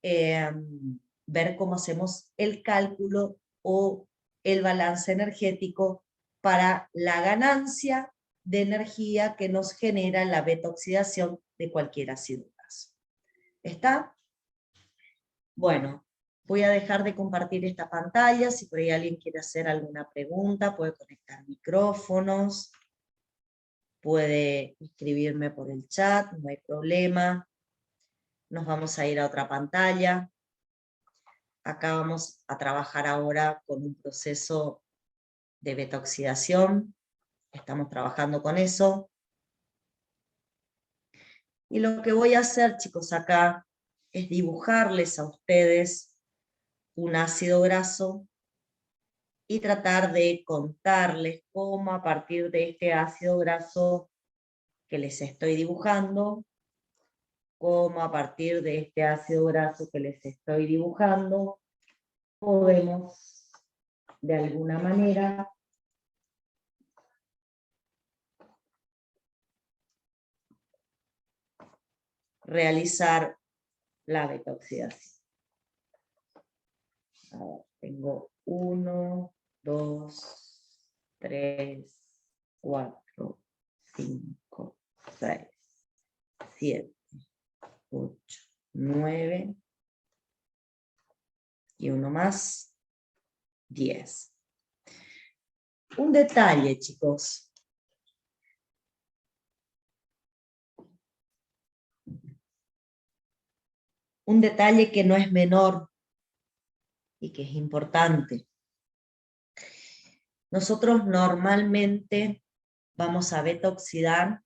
ver cómo hacemos el cálculo o el balance energético para la ganancia de energía que nos genera la beta-oxidación de cualquier ácido graso. ¿Está? Bueno, voy a dejar de compartir esta pantalla. Si por ahí alguien quiere hacer alguna pregunta, puede conectar micrófonos, puede escribirme por el chat, no hay problema. Nos vamos a ir a otra pantalla. Acá vamos a trabajar ahora con un proceso de beta-oxidación. Estamos trabajando con eso. Y lo que voy a hacer, chicos, acá es dibujarles a ustedes un ácido graso y tratar de contarles cómo a partir de este ácido graso que les estoy dibujando, cómo a partir de este ácido graso que les estoy dibujando, podemos de alguna manera realizar la beta-oxidación. Tengo 1, 2, 3, 4, 5, 6, 7, 8, 9, y uno más, 10. Un detalle, chicos. Un detalle que no es menor y que es importante. Nosotros normalmente vamos a beta-oxidar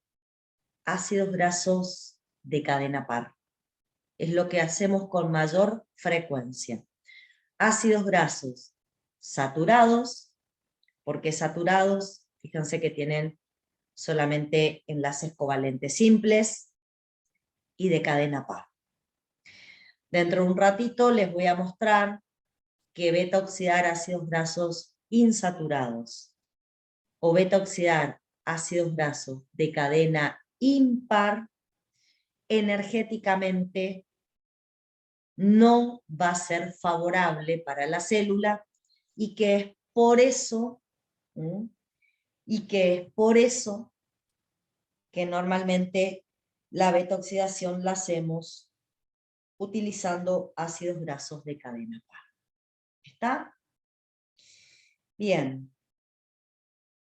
ácidos grasos de cadena par. Es lo que hacemos con mayor frecuencia. Ácidos grasos saturados, porque saturados, fíjense que tienen solamente enlaces covalentes simples y de cadena par. Dentro de un ratito les voy a mostrar que beta-oxidar ácidos grasos insaturados o beta-oxidar ácidos grasos de cadena impar energéticamente no va a ser favorable para la célula, y que es por eso, que normalmente la beta-oxidación la hacemos utilizando ácidos grasos de cadena par. ¿Está? Bien.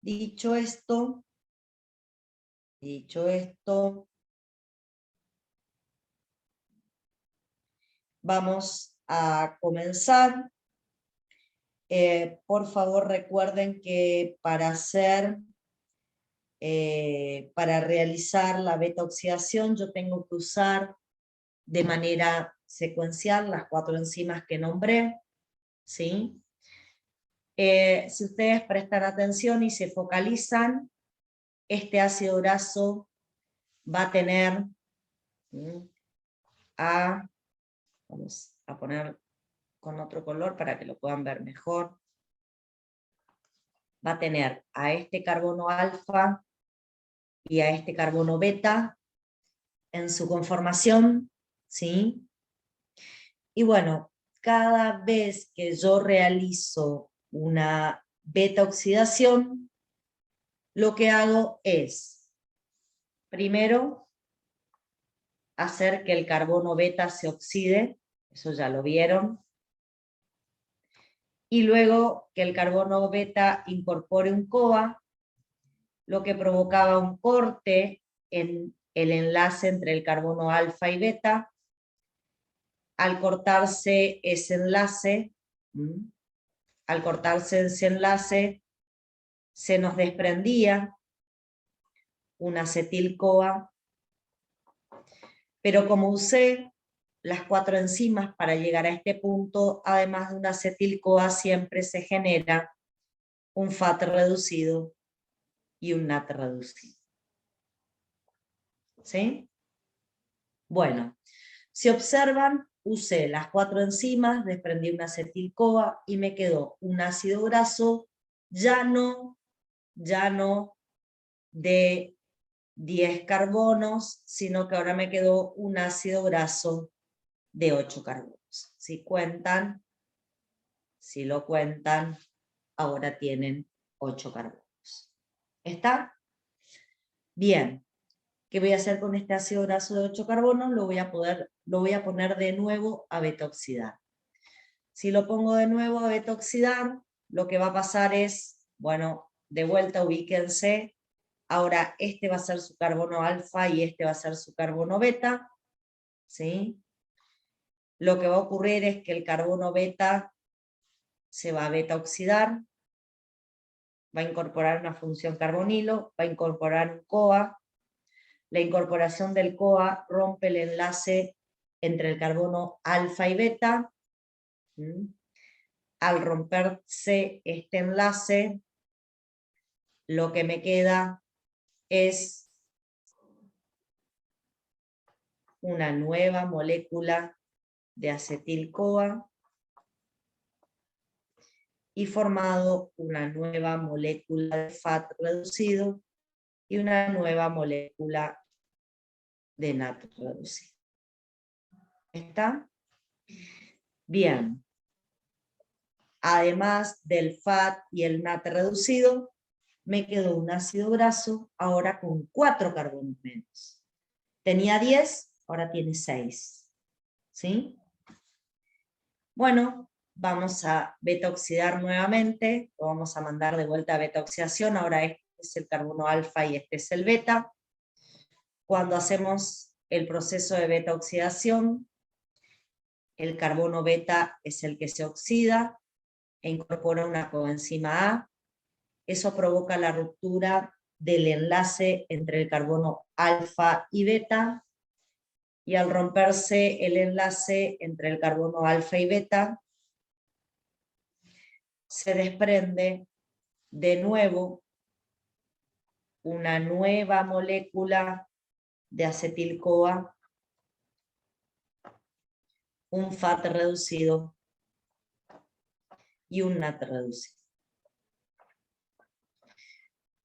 Dicho esto, vamos a comenzar. Por favor recuerden que para realizar la beta oxidación yo tengo que usar de manera secuencial las 4 enzimas que nombré, ¿sí? Si ustedes prestan atención y se focalizan, este ácido graso va a tener vamos a poner con otro color para que lo puedan ver mejor, va a tener a este carbono alfa y a este carbono beta en su conformación, ¿sí? Y bueno, cada vez que yo realizo una beta oxidación, lo que hago es, primero, hacer que el carbono beta se oxide, eso ya lo vieron, y luego que el carbono beta incorpore un CoA, lo que provocaba un corte en el enlace entre el carbono alfa y beta. Al cortarse ese enlace, se nos desprendía un acetil-CoA, pero como usé las 4 enzimas para llegar a este punto, además de un acetil-CoA siempre se genera un FAT reducido y un NAT reducido. ¿Sí? Bueno, si observan, usé las 4 enzimas, desprendí un acetil-CoA y me quedó un ácido graso ya no de 10 carbonos, sino que ahora me quedó un ácido graso de 8 carbonos. Si lo cuentan, ahora tienen 8 carbonos. ¿Está? Bien. ¿Qué voy a hacer con este ácido graso de 8 carbonos? Lo voy a poner de nuevo a beta oxidar. Si lo pongo de nuevo a beta oxidar, lo que va a pasar es, bueno, de vuelta ubíquense, ahora este va a ser su carbono alfa y este va a ser su carbono beta, ¿sí? Lo que va a ocurrir es que el carbono beta se va a beta oxidar, va a incorporar una función carbonilo, va a incorporar un CoA. La incorporación del CoA rompe el enlace entre el carbono alfa y beta. Al romperse este enlace, lo que me queda es una nueva molécula de acetil-CoA y formado una nueva molécula de FAT reducido y una nueva molécula de NAT reducido. ¿Está? Bien. Además del FAT y el NAT reducido, me quedó un ácido graso ahora con 4 carbonos menos. Tenía 10, ahora tiene 6. ¿Sí? Bueno, vamos a beta oxidar nuevamente, lo vamos a mandar de vuelta a beta oxidación, ahora este es el carbono alfa y este es el beta. Cuando hacemos el proceso de beta oxidación, el carbono beta es el que se oxida e incorpora una coenzima A. Eso provoca la ruptura del enlace entre el carbono alfa y beta, y al romperse el enlace entre el carbono alfa y beta, se desprende de nuevo una nueva molécula de acetil-CoA, un FAT reducido y un NAT reducido.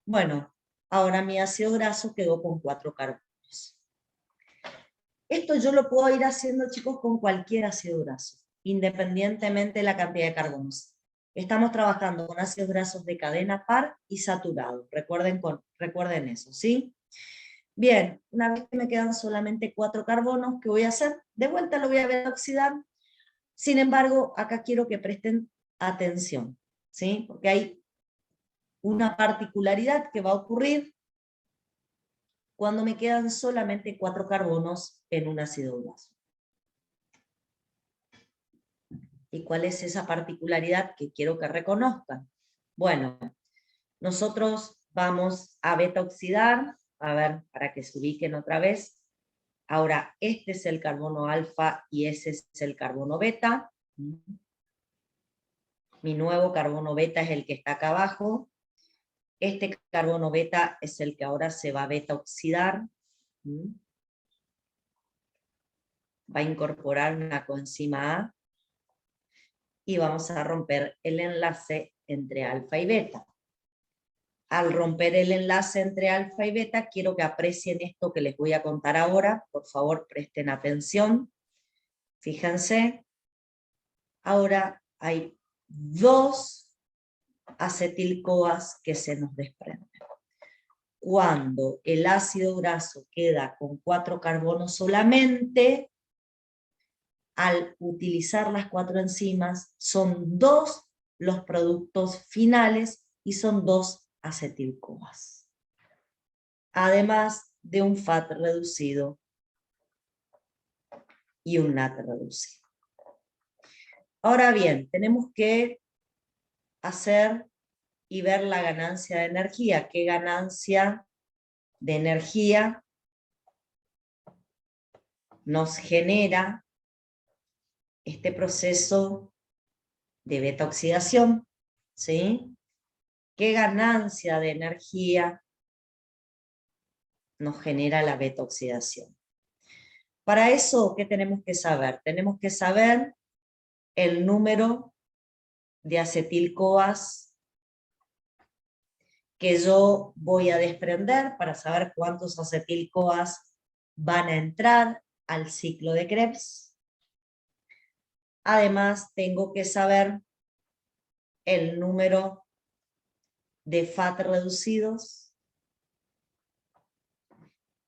Bueno, ahora mi ácido graso quedó con 4 carbonos. Esto yo lo puedo ir haciendo, chicos, con cualquier ácido graso, independientemente de la cantidad de carbonos. Estamos trabajando con ácidos grasos de cadena par y saturados. Recuerden eso, ¿sí? Bien, una vez que me quedan solamente 4 carbonos, ¿qué voy a hacer? De vuelta lo voy a beta oxidar. Sin embargo, acá quiero que presten atención, ¿sí? Porque hay una particularidad que va a ocurrir cuando me quedan solamente 4 carbonos en un ácido graso. ¿Y cuál es esa particularidad que quiero que reconozcan? Bueno, nosotros vamos a beta oxidar, a ver, para que se ubiquen otra vez. Ahora, este es el carbono alfa y ese es el carbono beta. Mi nuevo carbono beta es el que está acá abajo. Este carbono beta es el que ahora se va a beta oxidar. Va a incorporar una coenzima A. Y vamos a romper el enlace entre alfa y beta. Al romper el enlace entre alfa y beta, quiero que aprecien esto que les voy a contar ahora. Por favor, presten atención. Fíjense. Ahora hay 2 acetil-CoAs que se nos desprenden. Cuando el ácido graso queda con 4 carbonos solamente, al utilizar las 4 enzimas, son 2 los productos finales y son 2 acetil-CoAs. Además de un FAT reducido y un NAT reducido. Ahora bien, tenemos que hacer y ver la ganancia de energía. ¿Qué ganancia de energía nos genera este proceso de beta oxidación? ¿Sí? ¿Qué ganancia de energía nos genera la beta oxidación? Para eso, ¿qué tenemos que saber? Tenemos que saber el número de acetil-CoAs que yo voy a desprender para saber cuántos acetil-CoAs van a entrar al ciclo de Krebs. Además, tengo que saber el número de FAT reducidos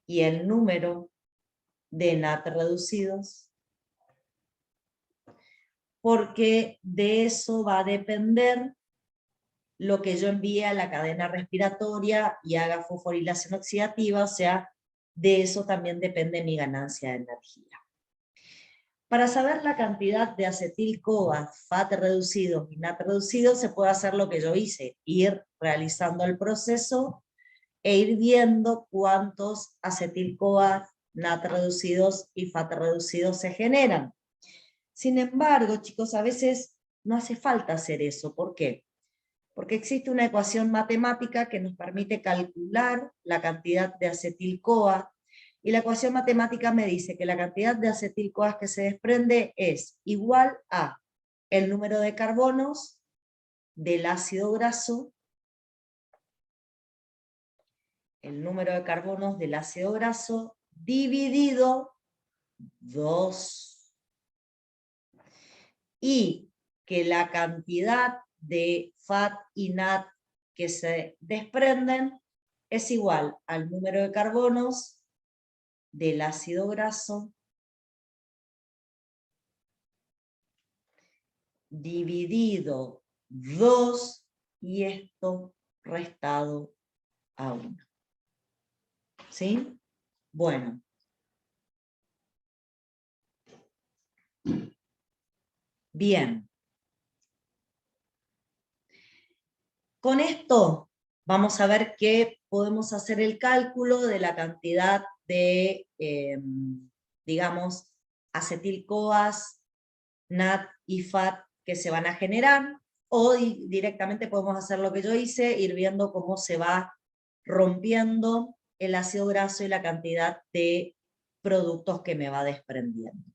y el número de NAT reducidos, porque de eso va a depender lo que yo envíe a la cadena respiratoria y haga fosforilación oxidativa, o sea, de eso también depende mi ganancia de energía. Para saber la cantidad de acetil-CoAs, FAT reducidos y NAT reducidos, se puede hacer lo que yo hice, ir realizando el proceso e ir viendo cuántos acetil-CoAs, NAT reducidos y FAT reducidos se generan. Sin embargo, chicos, a veces no hace falta hacer eso. ¿Por qué? Porque existe una ecuación matemática que nos permite calcular la cantidad de acetil-CoA, y la ecuación matemática me dice que la cantidad de acetil-CoA que se desprende es igual a el número de carbonos del ácido graso, dividido 2, y que la cantidad de FAT y NAT que se desprenden es igual al número de carbonos del ácido graso dividido 2 y esto restado a 1. ¿Sí? Bueno. Bien. Con esto vamos a ver que podemos hacer el cálculo de la cantidad de, digamos, acetil-CoAs, NAT y FAT que se van a generar, o directamente podemos hacer lo que yo hice, ir viendo cómo se va rompiendo el ácido graso y la cantidad de productos que me va desprendiendo.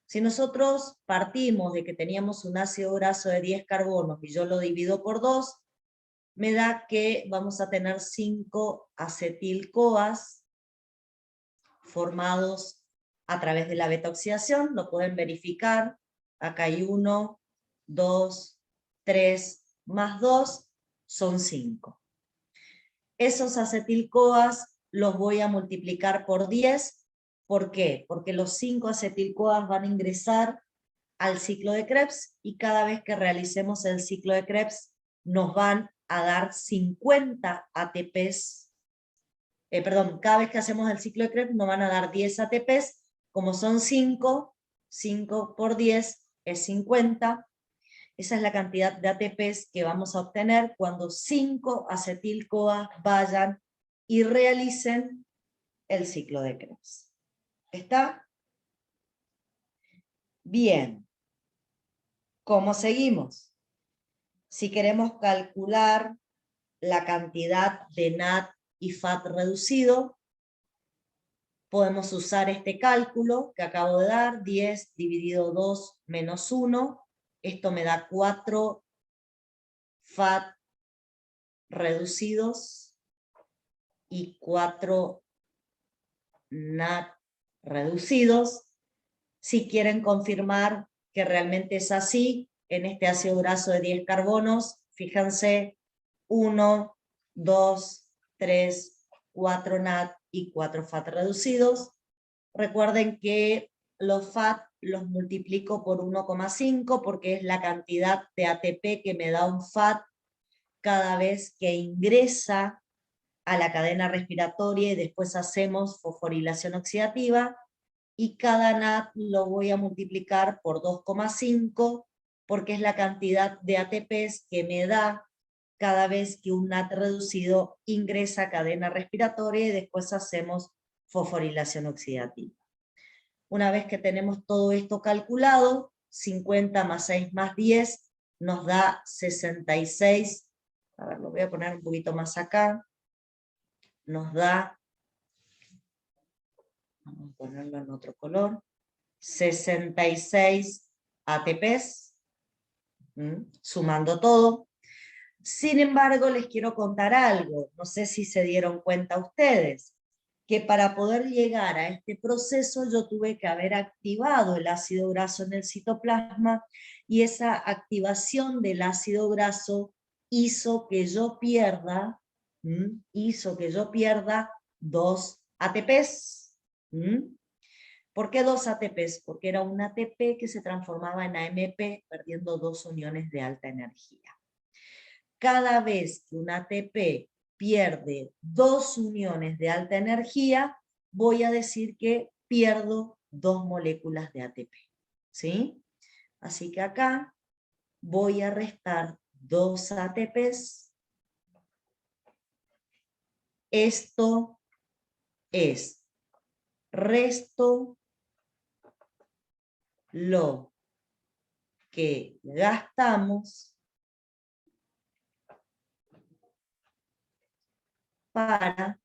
Si nosotros partimos de que teníamos un ácido graso de 10 carbonos y yo lo divido por 2, me da que vamos a tener 5 acetil-CoAs formados a través de la beta oxidación. Lo pueden verificar. Acá hay 1, 2, 3, más 2, son 5. Esos acetil-CoAs los voy a multiplicar por 10. ¿Por qué? Porque los 5 acetil-CoAs van a ingresar al ciclo de Krebs, y cada vez que realicemos el ciclo de Krebs nos van a dar 50 ATPs, cada vez que hacemos el ciclo de Krebs nos van a dar 10 ATPs, como son 5 por 10 es 50. Esa es la cantidad de ATPs que vamos a obtener cuando 5 acetil-CoA vayan y realicen el ciclo de Krebs. ¿Está? Bien. ¿Cómo seguimos? Si queremos calcular la cantidad de NAD y FAT reducido, podemos usar este cálculo que acabo de dar, 10 dividido 2 menos 1. Esto me da 4 FAT reducidos y 4 NAD reducidos. Si quieren confirmar que realmente es así, en este ácido graso de 10 carbonos, fíjense, 1, 2, 3, 4 NAD y 4 FAT reducidos. Recuerden que los FAT los multiplico por 1,5 porque es la cantidad de ATP que me da un FAT cada vez que ingresa a la cadena respiratoria y después hacemos fosforilación oxidativa, y cada NAD lo voy a multiplicar por 2,5 porque es la cantidad de ATPs que me da cada vez que un NAD reducido ingresa a cadena respiratoria y después hacemos fosforilación oxidativa. Una vez que tenemos todo esto calculado, 50 más 6 más 10 nos da 66. A ver, lo voy a poner un poquito más acá. Nos da, vamos a ponerlo en otro color, 66 ATPs, sumando todo. Sin embargo, les quiero contar algo, no sé si se dieron cuenta ustedes, que para poder llegar a este proceso yo tuve que haber activado el ácido graso en el citoplasma, y esa activación del ácido graso hizo que yo pierda, 2 ATPs. ¿Por qué 2 ATPs? Porque era un ATP que se transformaba en AMP, perdiendo 2 uniones de alta energía. Cada vez que un ATP pierde 2 uniones de alta energía, voy a decir que pierdo 2 moléculas de ATP. ¿Sí? Así que acá voy a restar 2 ATPs. Esto es, resto lo que gastamos para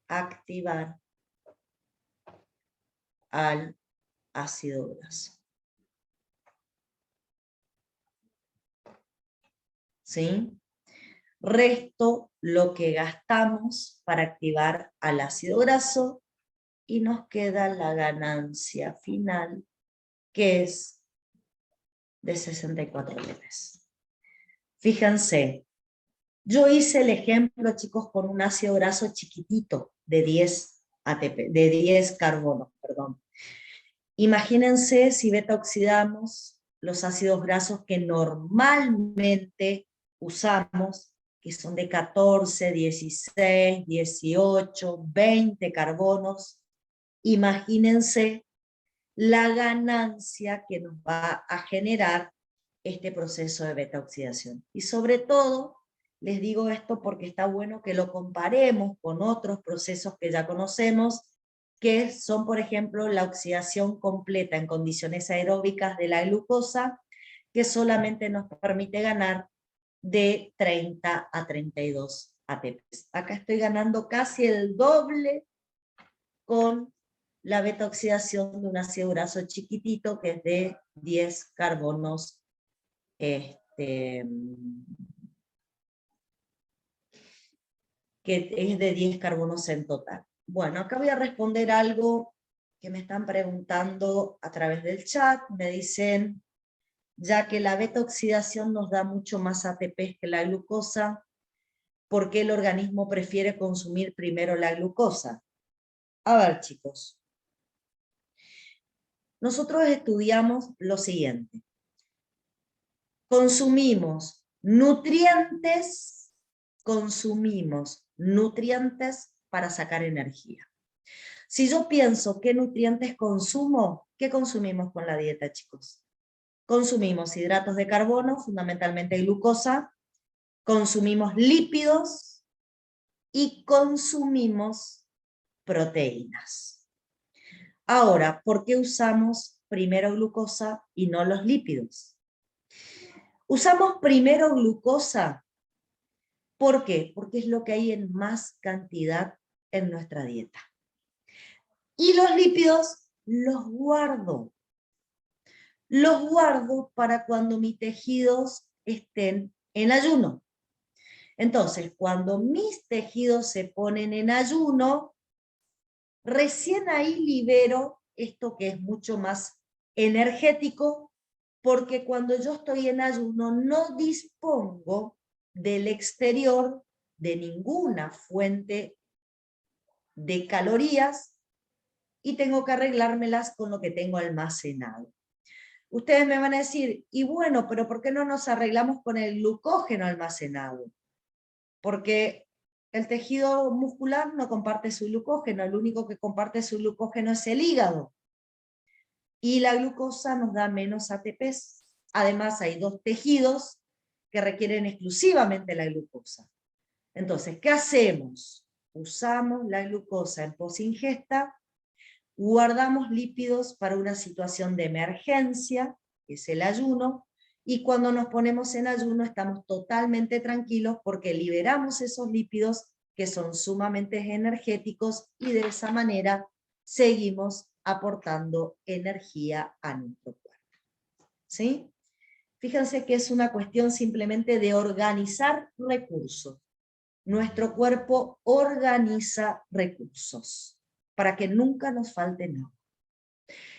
activar al ácido graso. ¿Sí? Resto lo que gastamos para activar al ácido graso y nos queda la ganancia final, que es de 64 ATPs. Fíjense, yo hice el ejemplo, chicos, con un ácido graso chiquitito de 10 ATP, de 10 carbonos, perdón. Imagínense si beta oxidamos los ácidos grasos que normalmente usamos, que son de 14, 16, 18, 20 carbonos. Imagínense la ganancia que nos va a generar este proceso de beta oxidación. Y sobre todo, les digo esto porque está bueno que lo comparemos con otros procesos que ya conocemos, que son, por ejemplo, la oxidación completa en condiciones aeróbicas de la glucosa, que solamente nos permite ganar de 30 a 32 ATPs. Acá estoy ganando casi el doble con la beta oxidación de un ácido graso chiquitito que es de 10 carbonos, que es de 10 carbonos en total. Bueno, acá voy a responder algo que me están preguntando a través del chat. Me dicen, ya que la beta oxidación nos da mucho más ATPs que la glucosa, ¿por qué el organismo prefiere consumir primero la glucosa? A ver, chicos, nosotros estudiamos lo siguiente. Consumimos nutrientes para sacar energía. Si yo pienso qué nutrientes consumo, ¿qué consumimos con la dieta, chicos? Consumimos hidratos de carbono, fundamentalmente glucosa, consumimos lípidos y consumimos proteínas. Ahora, ¿por qué usamos primero glucosa y no los lípidos? Usamos primero glucosa, ¿por qué? Porque es lo que hay en más cantidad en nuestra dieta. Y los lípidos los guardo. Los guardo para cuando mis tejidos estén en ayuno. Entonces, cuando mis tejidos se ponen en ayuno, recién ahí libero esto que es mucho más energético, porque cuando yo estoy en ayuno no dispongo del exterior de ninguna fuente de calorías y tengo que arreglármelas con lo que tengo almacenado. Ustedes me van a decir, y bueno, pero ¿por qué no nos arreglamos con el glucógeno almacenado? Porque el tejido muscular no comparte su glucógeno, el único que comparte su glucógeno es el hígado. Y la glucosa nos da menos ATPs. Además hay dos tejidos que requieren exclusivamente la glucosa. Entonces, ¿qué hacemos? Usamos la glucosa en posingesta, guardamos lípidos para una situación de emergencia, que es el ayuno, y cuando nos ponemos en ayuno estamos totalmente tranquilos porque liberamos esos lípidos que son sumamente energéticos y de esa manera seguimos aportando energía a nuestro cuerpo. ¿Sí? Fíjense que es una cuestión simplemente de organizar recursos. Nuestro cuerpo organiza recursos para que nunca nos falte nada.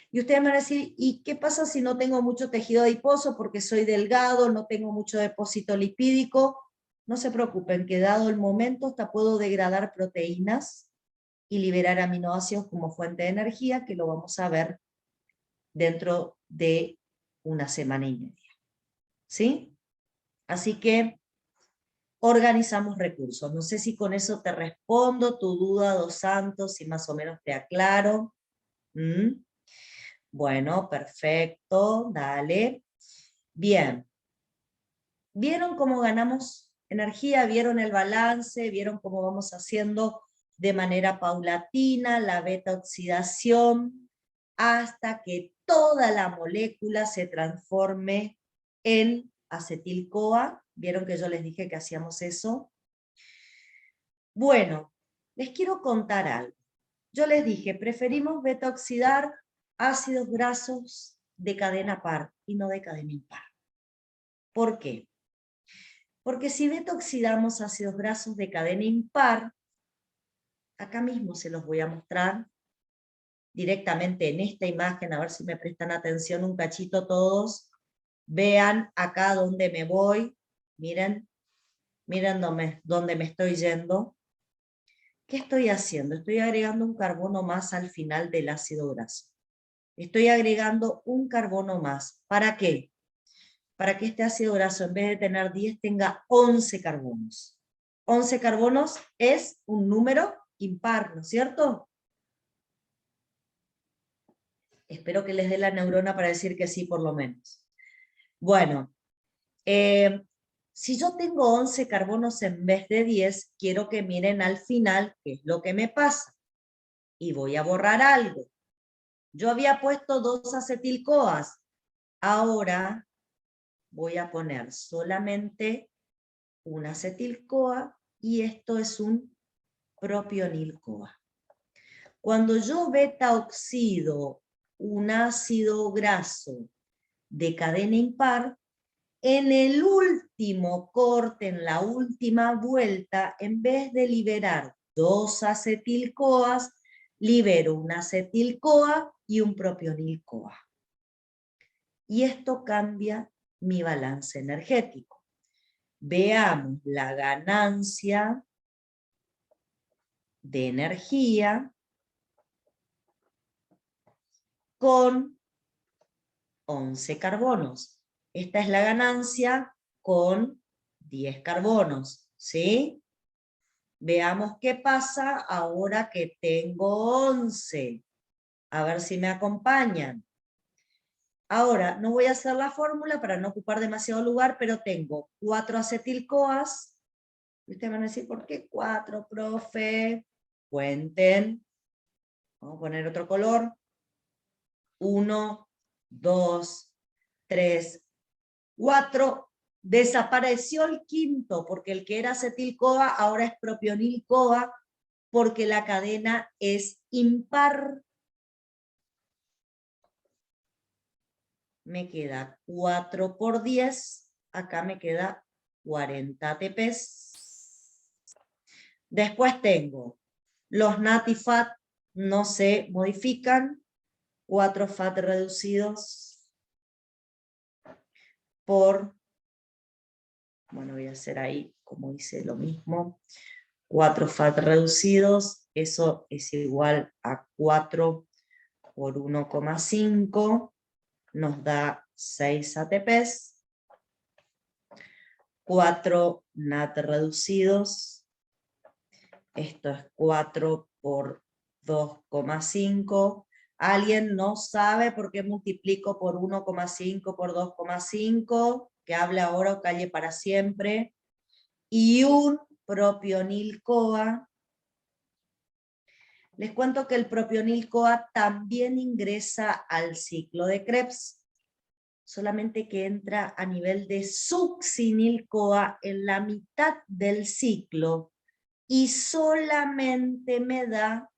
Y ustedes me van a decir, ¿y qué pasa si no tengo mucho tejido adiposo porque soy delgado, no tengo mucho depósito lipídico? No se preocupen, que dado el momento hasta puedo degradar proteínas y liberar aminoácidos como fuente de energía, que lo vamos a ver dentro de una semana y media. ¿Sí? Así que organizamos recursos. No sé si con eso te respondo tu duda, Dos Santos, si más o menos te aclaro. ¿Mm? Bueno, perfecto, dale. Bien. ¿Vieron cómo ganamos energía? ¿Vieron el balance? ¿Vieron cómo vamos haciendo de manera paulatina la beta oxidación hasta que toda la molécula se transforme en acetil-CoA? ¿Vieron que yo les dije que hacíamos eso? Bueno, les quiero contar algo. Yo les dije, preferimos beta oxidar ácidos grasos de cadena par y no de cadena impar. ¿Por qué? Porque si beta oxidamos ácidos grasos de cadena impar, acá mismo se los voy a mostrar directamente en esta imagen, a ver si me prestan atención un cachito todos. Vean acá donde me voy, miren dónde me estoy yendo. ¿Qué estoy haciendo? Estoy agregando un carbono más al final del ácido graso. Estoy agregando un carbono más. ¿Para qué? Para que este ácido graso, en vez de tener 10, tenga 11 carbonos. 11 carbonos es un número impar, ¿no es cierto? Espero que les dé la neurona para decir que sí, por lo menos. Bueno, si yo tengo 11 carbonos en vez de 10, quiero que miren al final qué es lo que me pasa. Y voy a borrar algo. Yo había puesto 2 acetil-CoAs. Ahora voy a poner solamente un acetil-CoA y esto es un propionil-CoA. Cuando yo beta oxido un ácido graso de cadena impar, en el último corte, en la última vuelta, en vez de liberar 2 acetil-CoAs, libero un acetil-CoA y un propionil-CoA. Y esto cambia mi balance energético. Veamos la ganancia de energía con 11 carbonos. Esta es la ganancia con 10 carbonos, ¿sí? Veamos qué pasa ahora que tengo 11. A ver si me acompañan. Ahora, no voy a hacer la fórmula para no ocupar demasiado lugar, pero tengo 4 acetil-CoAs. Ustedes van a decir, ¿por qué 4, profe? Cuenten. Vamos a poner otro color. 1, 2, 3, 4. Desapareció el quinto, porque el que era acetil-CoA ahora es propionil-CoA, porque la cadena es impar. Me queda 4 por 10, acá me queda 40 ATPs. Después tengo los NATIFAT, no se modifican, 4 FAT reducidos por, bueno, voy a hacer ahí como hice lo mismo, 4 FAT reducidos, eso es igual a 4 por 1,5, nos da 6 ATPs, 4 NAT reducidos, esto es 4 por 2,5. ¿Alguien no sabe por qué multiplico por 1,5 por 2,5? Que hable ahora o calle para siempre. Y un propionil-CoA. Les cuento que el propionil-CoA también ingresa al ciclo de Krebs, solamente que entra a nivel de succinil-CoA en la mitad del ciclo, y solamente me da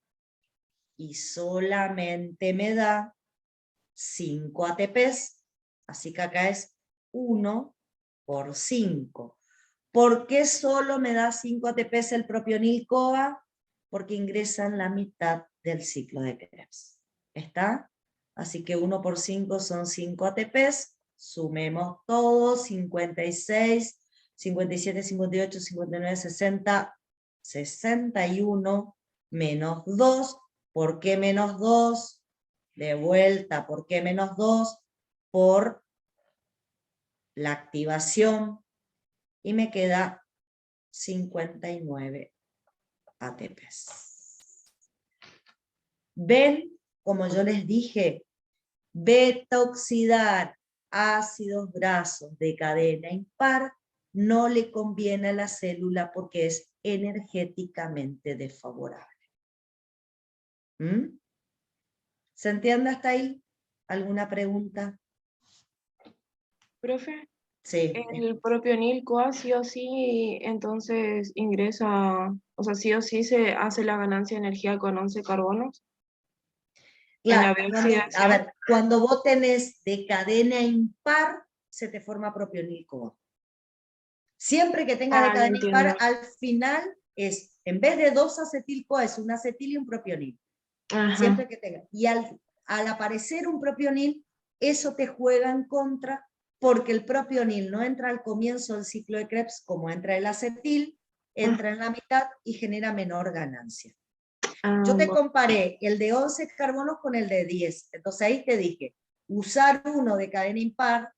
5 ATPs, así que acá es 1 por 5. ¿Por qué solo me da 5 ATPs el propionil-CoA? Porque ingresa en la mitad del ciclo de Krebs. ¿Está? Así que 1 por 5 son 5 ATPs, sumemos todos, 56, 57, 58, 59, 60, 61, menos 2. ¿Por qué menos 2? De vuelta, ¿por qué menos 2? Por la activación, y me queda 59 ATPs. ¿Ven? Como yo les dije, beta-oxidar ácidos grasos de cadena impar no le conviene a la célula porque es energéticamente desfavorable. ¿Mm? ¿Se entiende hasta ahí? ¿Alguna pregunta? Profe, Sí. el propionil-CoA sí o sí, entonces ingresa, o sea, sí o sí se hace la ganancia de energía con 11 carbonos en la Claro, a bioxidación. ver, cuando vos tenés de cadena impar, se te forma propionil-CoA. Siempre que tenga de Ah, lo cadena entiendo. impar, al final es, en vez de 2 acetil-CoA, es un acetil y un propionil. Ajá. Siempre que tenga. Y al aparecer un propionil, eso te juega en contra, porque el propionil no entra al comienzo del ciclo de Krebs como entra el acetil, entra en la mitad y genera menor ganancia. Ah, Yo te bueno. comparé el de 11 carbonos con el de 10. Entonces ahí te dije, usar uno de cadena impar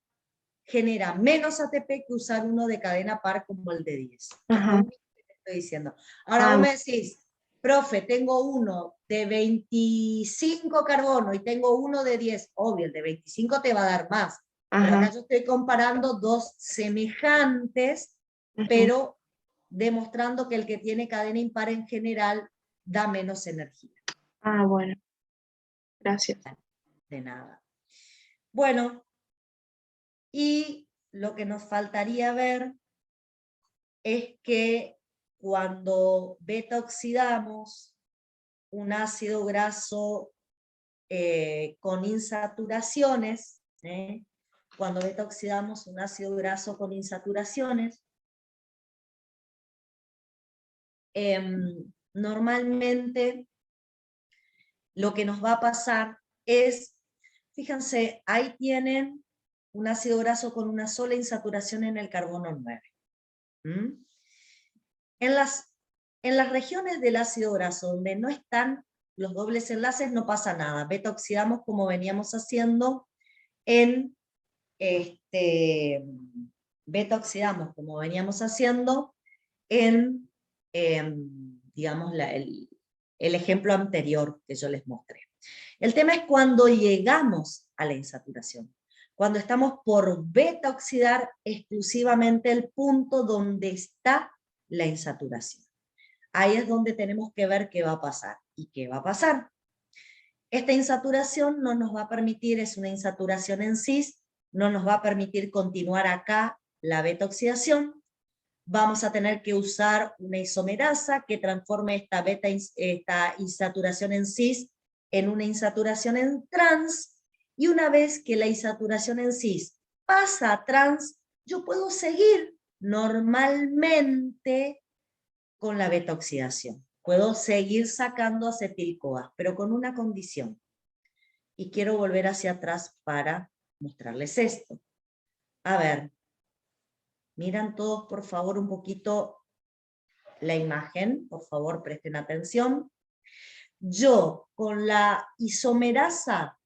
genera menos ATP que usar uno de cadena par como el de 10. Es lo Ajá. único que te estoy diciendo. Ahora vos Ah, me decís, profe, tengo uno de 25 carbonos y tengo uno de 10. Obvio, el de 25 te va a dar más. Pero acá ajá. yo estoy comparando dos semejantes, Ujú. pero demostrando que el que tiene cadena impar en general da menos energía. Ah, bueno. Gracias. De nada. Bueno, y lo que nos faltaría ver es que cuando beta oxidamos un ácido graso con insaturaciones, cuando beta oxidamos un ácido graso con insaturaciones, normalmente lo que nos va a pasar es, fíjense, ahí tienen un ácido graso con una sola insaturación en el carbono 9. ¿Mm? En las regiones del ácido graso donde no están los dobles enlaces no pasa nada, beta oxidamos como veníamos haciendo en beta oxidamos como veníamos haciendo en digamos, el ejemplo anterior que yo les mostré. El tema es cuando llegamos a la insaturación, cuando estamos por beta oxidar exclusivamente el punto donde está la insaturación. Ahí es donde tenemos que ver qué va a pasar. ¿Y qué va a pasar? Esta insaturación no nos va a permitir, es una insaturación en cis, no nos va a permitir continuar acá la beta oxidación. Vamos a tener que usar una isomerasa que transforme esta insaturación en cis en una insaturación en trans, y una vez que la insaturación en cis pasa a trans, yo puedo seguir normalmente con la beta oxidación. Puedo seguir sacando acetil-CoA, pero con una condición. Y quiero volver hacia atrás para mostrarles esto. A ver, miran todos por favor un poquito la imagen, por favor presten atención. Yo con la isomerasa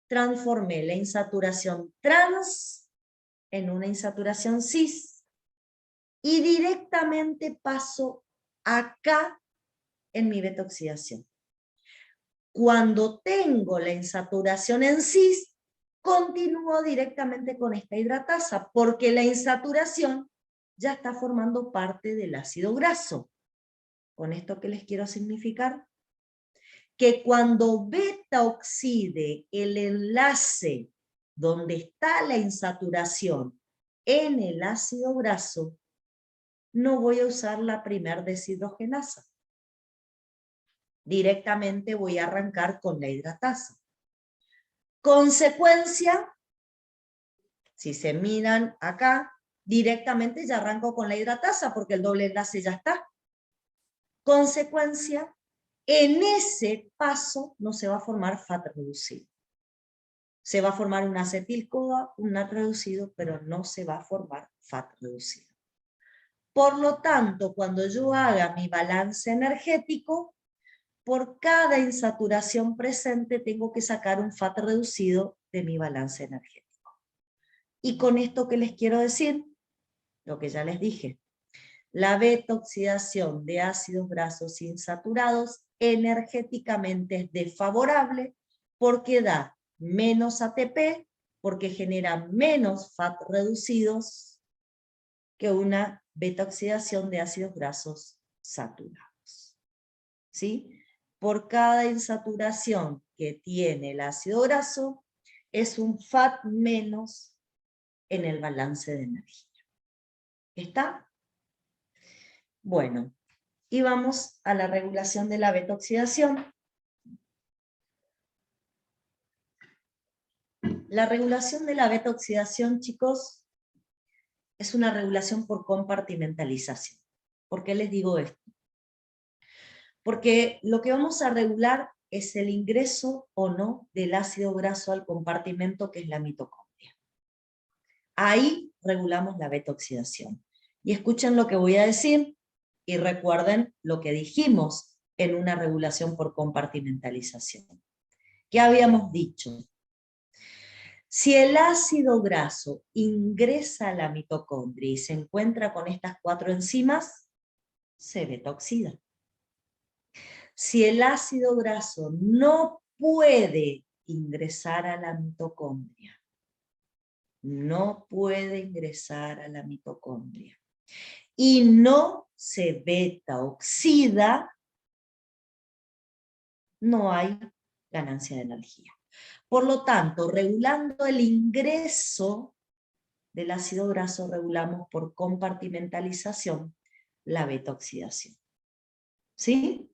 transformé la insaturación trans en una insaturación cis y directamente paso acá en mi beta oxidación. Cuando tengo la insaturación en cis, continúo directamente con esta hidratasa, porque la insaturación ya está formando parte del ácido graso. ¿Con esto qué les quiero significar? Que cuando beta oxide el enlace donde está la insaturación en el ácido graso, no voy a usar la primer deshidrogenasa. Directamente voy a arrancar con la hidratasa. Consecuencia, si se miran acá, directamente ya arranco con la hidratasa porque el doble enlace ya está. Consecuencia, en ese paso no se va a formar FAT reducido. Se va a formar un acetil-CoA, un NAT reducido, pero no se va a formar FAT reducido. Por lo tanto, cuando yo haga mi balance energético, por cada insaturación presente tengo que sacar un FAT reducido de mi balance energético. Y con esto, ¿qué les quiero decir? Lo que ya les dije. La beta oxidación de ácidos grasos insaturados energéticamente es desfavorable porque da menos ATP, porque genera menos FAT reducidos que una beta oxidación de ácidos grasos saturados. ¿Sí? Por cada insaturación que tiene el ácido graso, es un FAT menos en el balance de energía. ¿Está? Bueno, y vamos a la regulación de la beta oxidación. La regulación de la beta oxidación, chicos, es una regulación por compartimentalización. ¿Por qué les digo esto? Porque lo que vamos a regular es el ingreso o no del ácido graso al compartimento que es la mitocondria. Ahí regulamos la beta oxidación. Y escuchen lo que voy a decir y recuerden lo que dijimos en una regulación por compartimentalización. ¿Qué habíamos dicho? Si el ácido graso ingresa a la mitocondria y se encuentra con estas 4 enzimas, se beta oxida. Si el ácido graso no puede ingresar a la mitocondria, no puede ingresar a la mitocondria, y no se beta oxida, no hay ganancia de energía. Por lo tanto, regulando el ingreso del ácido graso, regulamos por compartimentalización la beta oxidación. ¿Sí?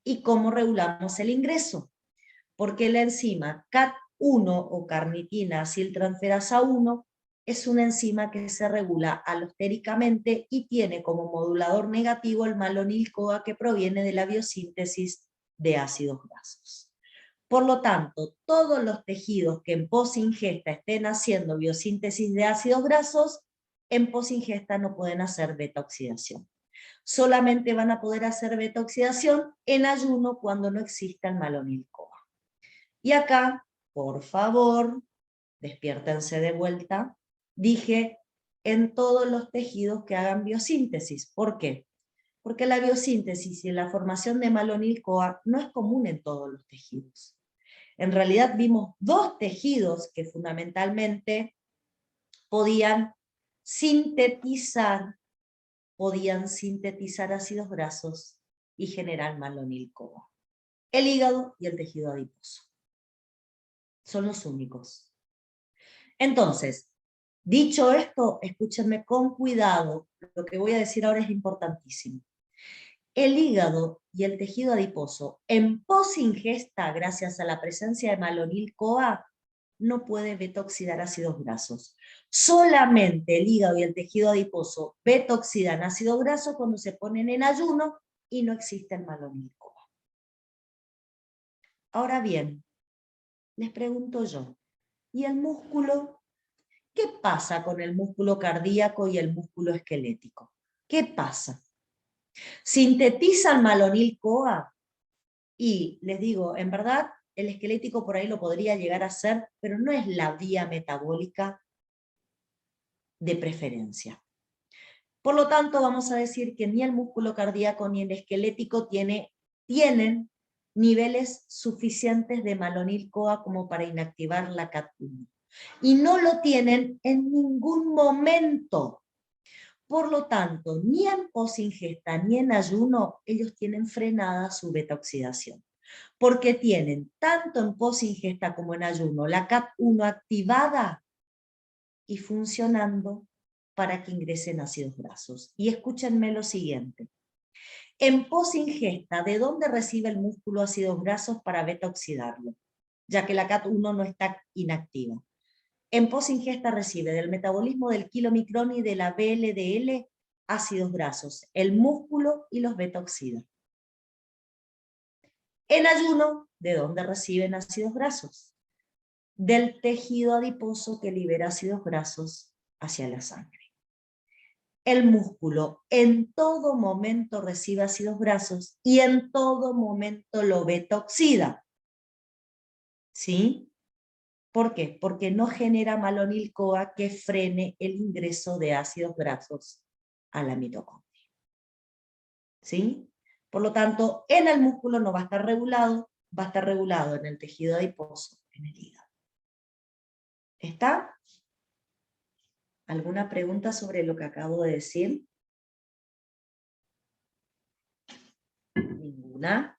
¿Y cómo regulamos el ingreso? Porque la enzima CAT1 o carnitina aciltransferasa 1 es una enzima que se regula alostéricamente y tiene como modulador negativo el malonil-CoA que proviene de la biosíntesis de ácidos grasos. Por lo tanto, todos los tejidos que en posingesta estén haciendo biosíntesis de ácidos grasos, en posingesta no pueden hacer beta oxidación. Solamente van a poder hacer beta oxidación en ayuno cuando no exista el malonil-CoA. Y acá, por favor, despiértense de vuelta, dije en todos los tejidos que hagan biosíntesis. ¿Por qué? Porque la biosíntesis y la formación de malonil-CoA no es común en todos los tejidos. En realidad vimos dos tejidos que fundamentalmente podían sintetizar ácidos grasos y generar malonil-CoA. El hígado y el tejido adiposo. Son los únicos. Entonces, dicho esto, escúchenme con cuidado, lo que voy a decir ahora es importantísimo. El hígado y el tejido adiposo, en posingesta, gracias a la presencia de malonil-CoA, no puede beta-oxidar ácidos grasos. Solamente el hígado y el tejido adiposo beta-oxidan ácido graso cuando se ponen en ayuno y no existe el malonil-CoA. Ahora bien, les pregunto yo, ¿y el músculo? ¿Qué pasa con el músculo cardíaco y el músculo esquelético? ¿Qué pasa? ¿Sintetizan malonil-CoA? Y les digo, en verdad, el esquelético por ahí lo podría llegar a hacer, pero no es la vía metabólica de preferencia. Por lo tanto, vamos a decir que ni el músculo cardíaco ni el esquelético tienen niveles suficientes de malonil-CoA como para inactivar la CAT1. Y no lo tienen en ningún momento. Por lo tanto, ni en posingesta ni en ayuno, ellos tienen frenada su beta-oxidación. Porque tienen, tanto en posingesta como en ayuno, la CAT1 activada y funcionando para que ingresen ácidos grasos. Y escúchenme lo siguiente. En posingesta, ¿de dónde recibe el músculo ácidos grasos para beta-oxidarlo? Ya que la CAT1 no está inactiva. En posingesta recibe del metabolismo del kilomicrón y de la VLDL ácidos grasos, el músculo y los beta-oxida. En ayuno, ¿de dónde reciben ácidos grasos? Del tejido adiposo que libera ácidos grasos hacia la sangre. El músculo en todo momento recibe ácidos grasos y en todo momento lo beta-oxida. ¿Sí? ¿Por qué? Porque no genera malonil-CoA que frene el ingreso de ácidos grasos a la mitocondria. ¿Sí? Por lo tanto, en el músculo no va a estar regulado, va a estar regulado en el tejido adiposo, en el hígado. ¿Está? ¿Alguna pregunta sobre lo que acabo de decir? ¿Ninguna?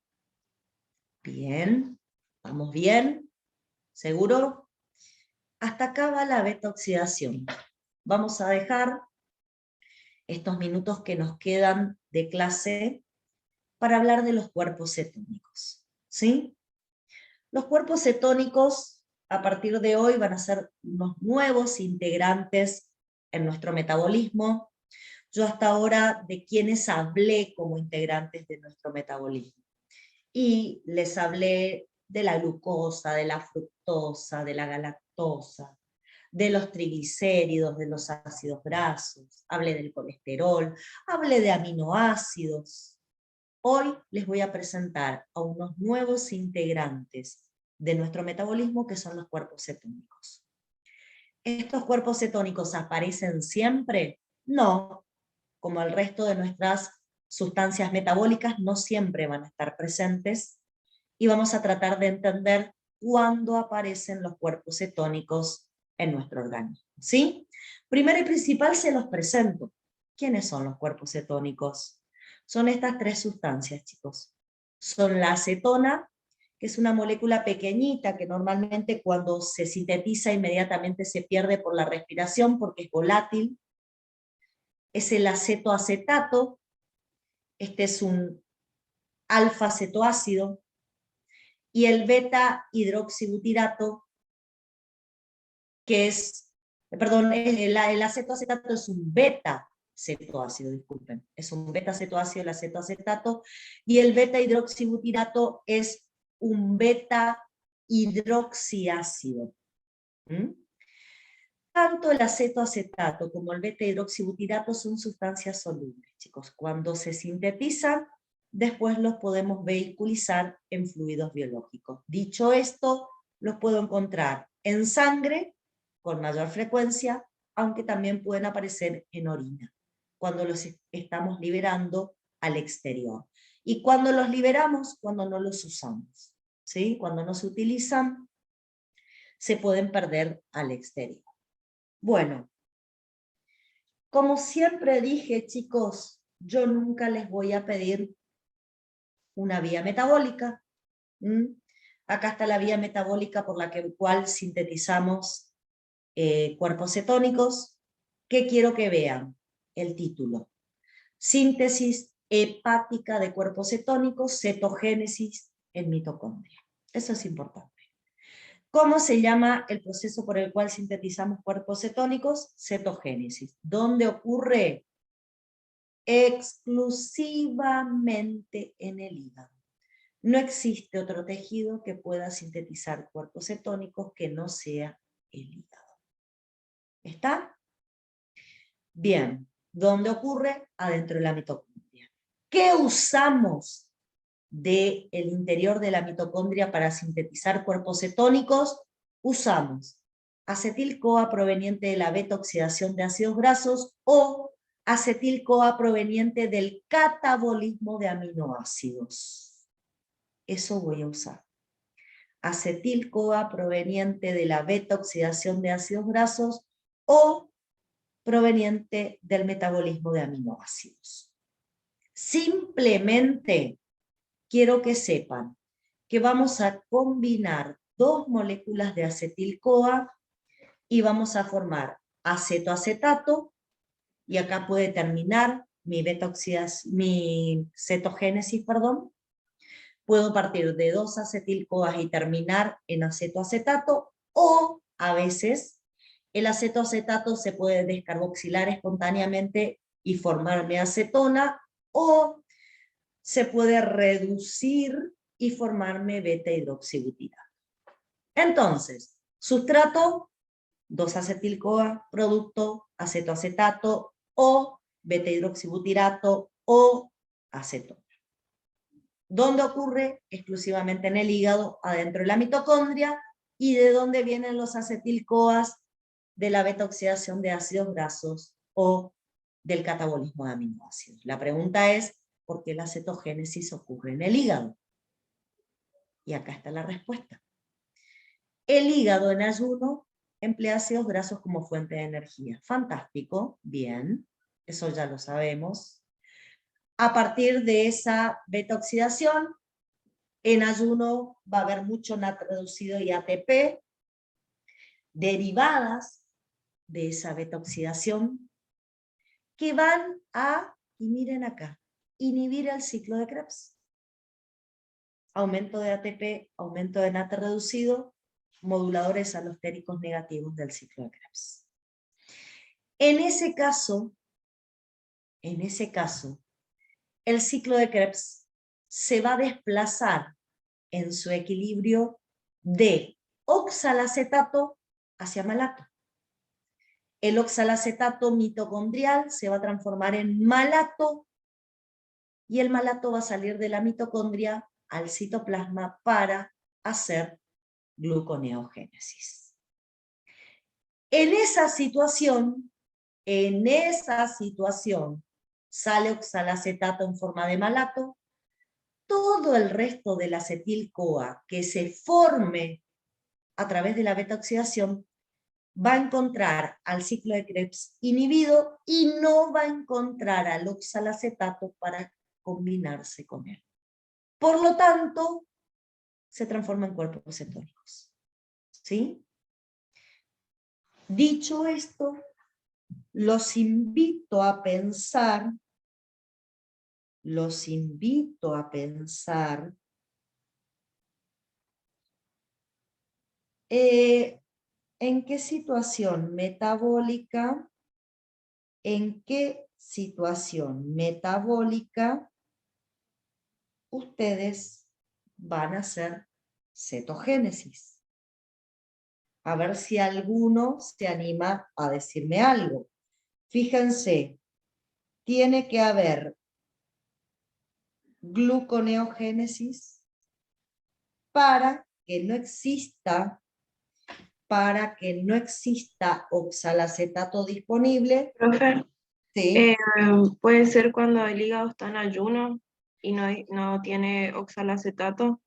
Bien. ¿Vamos bien? ¿Seguro? Hasta acá va la beta-oxidación. Vamos a dejar estos minutos que nos quedan de clase para hablar de los cuerpos cetónicos. ¿Sí? Los cuerpos cetónicos, a partir de hoy, van a ser unos nuevos integrantes en nuestro metabolismo. Yo hasta ahora de quienes hablé como integrantes de nuestro metabolismo. Y les hablé de la glucosa, de la fructosa, de la galactosa, de los triglicéridos, de los ácidos grasos, hablé del colesterol, hablé de aminoácidos. Hoy les voy a presentar a unos nuevos integrantes de nuestro metabolismo que son los cuerpos cetónicos. ¿Estos cuerpos cetónicos aparecen siempre? No, como el resto de nuestras sustancias metabólicas no siempre van a estar presentes, y vamos a tratar de entender cuándo aparecen los cuerpos cetónicos en nuestro organismo. ¿Sí? Primero y principal se los presento. ¿Quiénes son los cuerpos cetónicos? Son estas tres sustancias, chicos. Son la acetona, que es una molécula pequeñita que normalmente cuando se sintetiza inmediatamente se pierde por la respiración porque es volátil. Es el acetoacetato, este es un alfa-cetoácido, y el beta-hidroxibutirato, que es, perdón, el acetoacetato es un beta-cetoácido, disculpen, es un beta-cetoácido el acetoacetato, y el beta-hidroxibutirato es un beta-hidroxiácido. Tanto el acetoacetato como el beta-hidroxibutirato son sustancias solubles, chicos. Cuando se sintetizan, después los podemos vehiculizar en fluidos biológicos. Dicho esto, los puedo encontrar en sangre con mayor frecuencia, aunque también pueden aparecer en orina, cuando los estamos liberando al exterior. Y cuando los liberamos, cuando no los usamos, ¿sí? Cuando no se utilizan, se pueden perder al exterior. Bueno, como siempre dije, chicos, yo nunca les voy a pedir una vía metabólica. Acá está la vía metabólica por la cual sintetizamos cuerpos cetónicos. ¿Qué quiero que vean? El título. Síntesis hepática de cuerpos cetónicos, cetogénesis en mitocondria. Eso es importante. ¿Cómo se llama el proceso por el cual sintetizamos cuerpos cetónicos? Cetogénesis. ¿Dónde ocurre? Exclusivamente en el hígado. No existe otro tejido que pueda sintetizar cuerpos cetónicos que no sea el hígado. ¿Está? Bien. ¿Dónde ocurre? Adentro de la mitocondria. ¿Qué usamos del interior de la mitocondria para sintetizar cuerpos cetónicos? Usamos acetil-CoA proveniente de la beta-oxidación de ácidos grasos o acetil-CoA proveniente del catabolismo de aminoácidos. Eso voy a usar. Acetil-CoA proveniente de la beta-oxidación de ácidos grasos o proveniente del metabolismo de aminoácidos. Simplemente quiero que sepan que vamos a combinar dos moléculas de acetil-CoA y vamos a formar acetoacetato, y acá puede terminar mi cetogénesis, perdón. Puedo partir de dos acetil-CoAs y terminar en acetoacetato, o a veces el acetoacetato se puede descarboxilar espontáneamente y formarme acetona, o se puede reducir y formarme beta-hidroxibutirato. Entonces, sustrato, 2-acetil-CoA, producto, acetoacetato o beta-hidroxibutirato o acetona. ¿Dónde ocurre? Exclusivamente en el hígado, adentro de la mitocondria. ¿Y de dónde vienen los acetil-CoAs? De la beta-oxidación de ácidos grasos o del catabolismo de aminoácidos. La pregunta es, ¿por qué la cetogénesis ocurre en el hígado? Y acá está la respuesta. El hígado en ayuno emplea ácidos grasos como fuente de energía. Fantástico, bien, eso ya lo sabemos. A partir de esa beta-oxidación, en ayuno va a haber mucho NAT reducido y ATP, derivadas de esa beta-oxidación, que van a, y miren acá, inhibir el ciclo de Krebs. Aumento de ATP, aumento de NAT reducido, moduladores alostéricos negativos del ciclo de Krebs. En ese caso, el ciclo de Krebs se va a desplazar en su equilibrio de oxalacetato hacia malato. El oxalacetato mitocondrial se va a transformar en malato y el malato va a salir de la mitocondria al citoplasma para hacer gluconeogénesis. En esa situación, sale oxalacetato en forma de malato. Todo el resto del acetil-CoA que se forme a través de la beta-oxidación va a encontrar al ciclo de Krebs inhibido y no va a encontrar al oxalacetato para combinarse con él. Por lo tanto, se transforma en cuerpos cetónicos. ¿Sí? Dicho esto, los invito a pensar en qué situación metabólica ustedes van a hacer cetogénesis. A ver si alguno se anima a decirme algo. Fíjense, tiene que haber gluconeogénesis para que no exista oxalacetato disponible. Profe, ¿sí? Puede ser cuando el hígado está en ayuno y no tiene oxalacetato.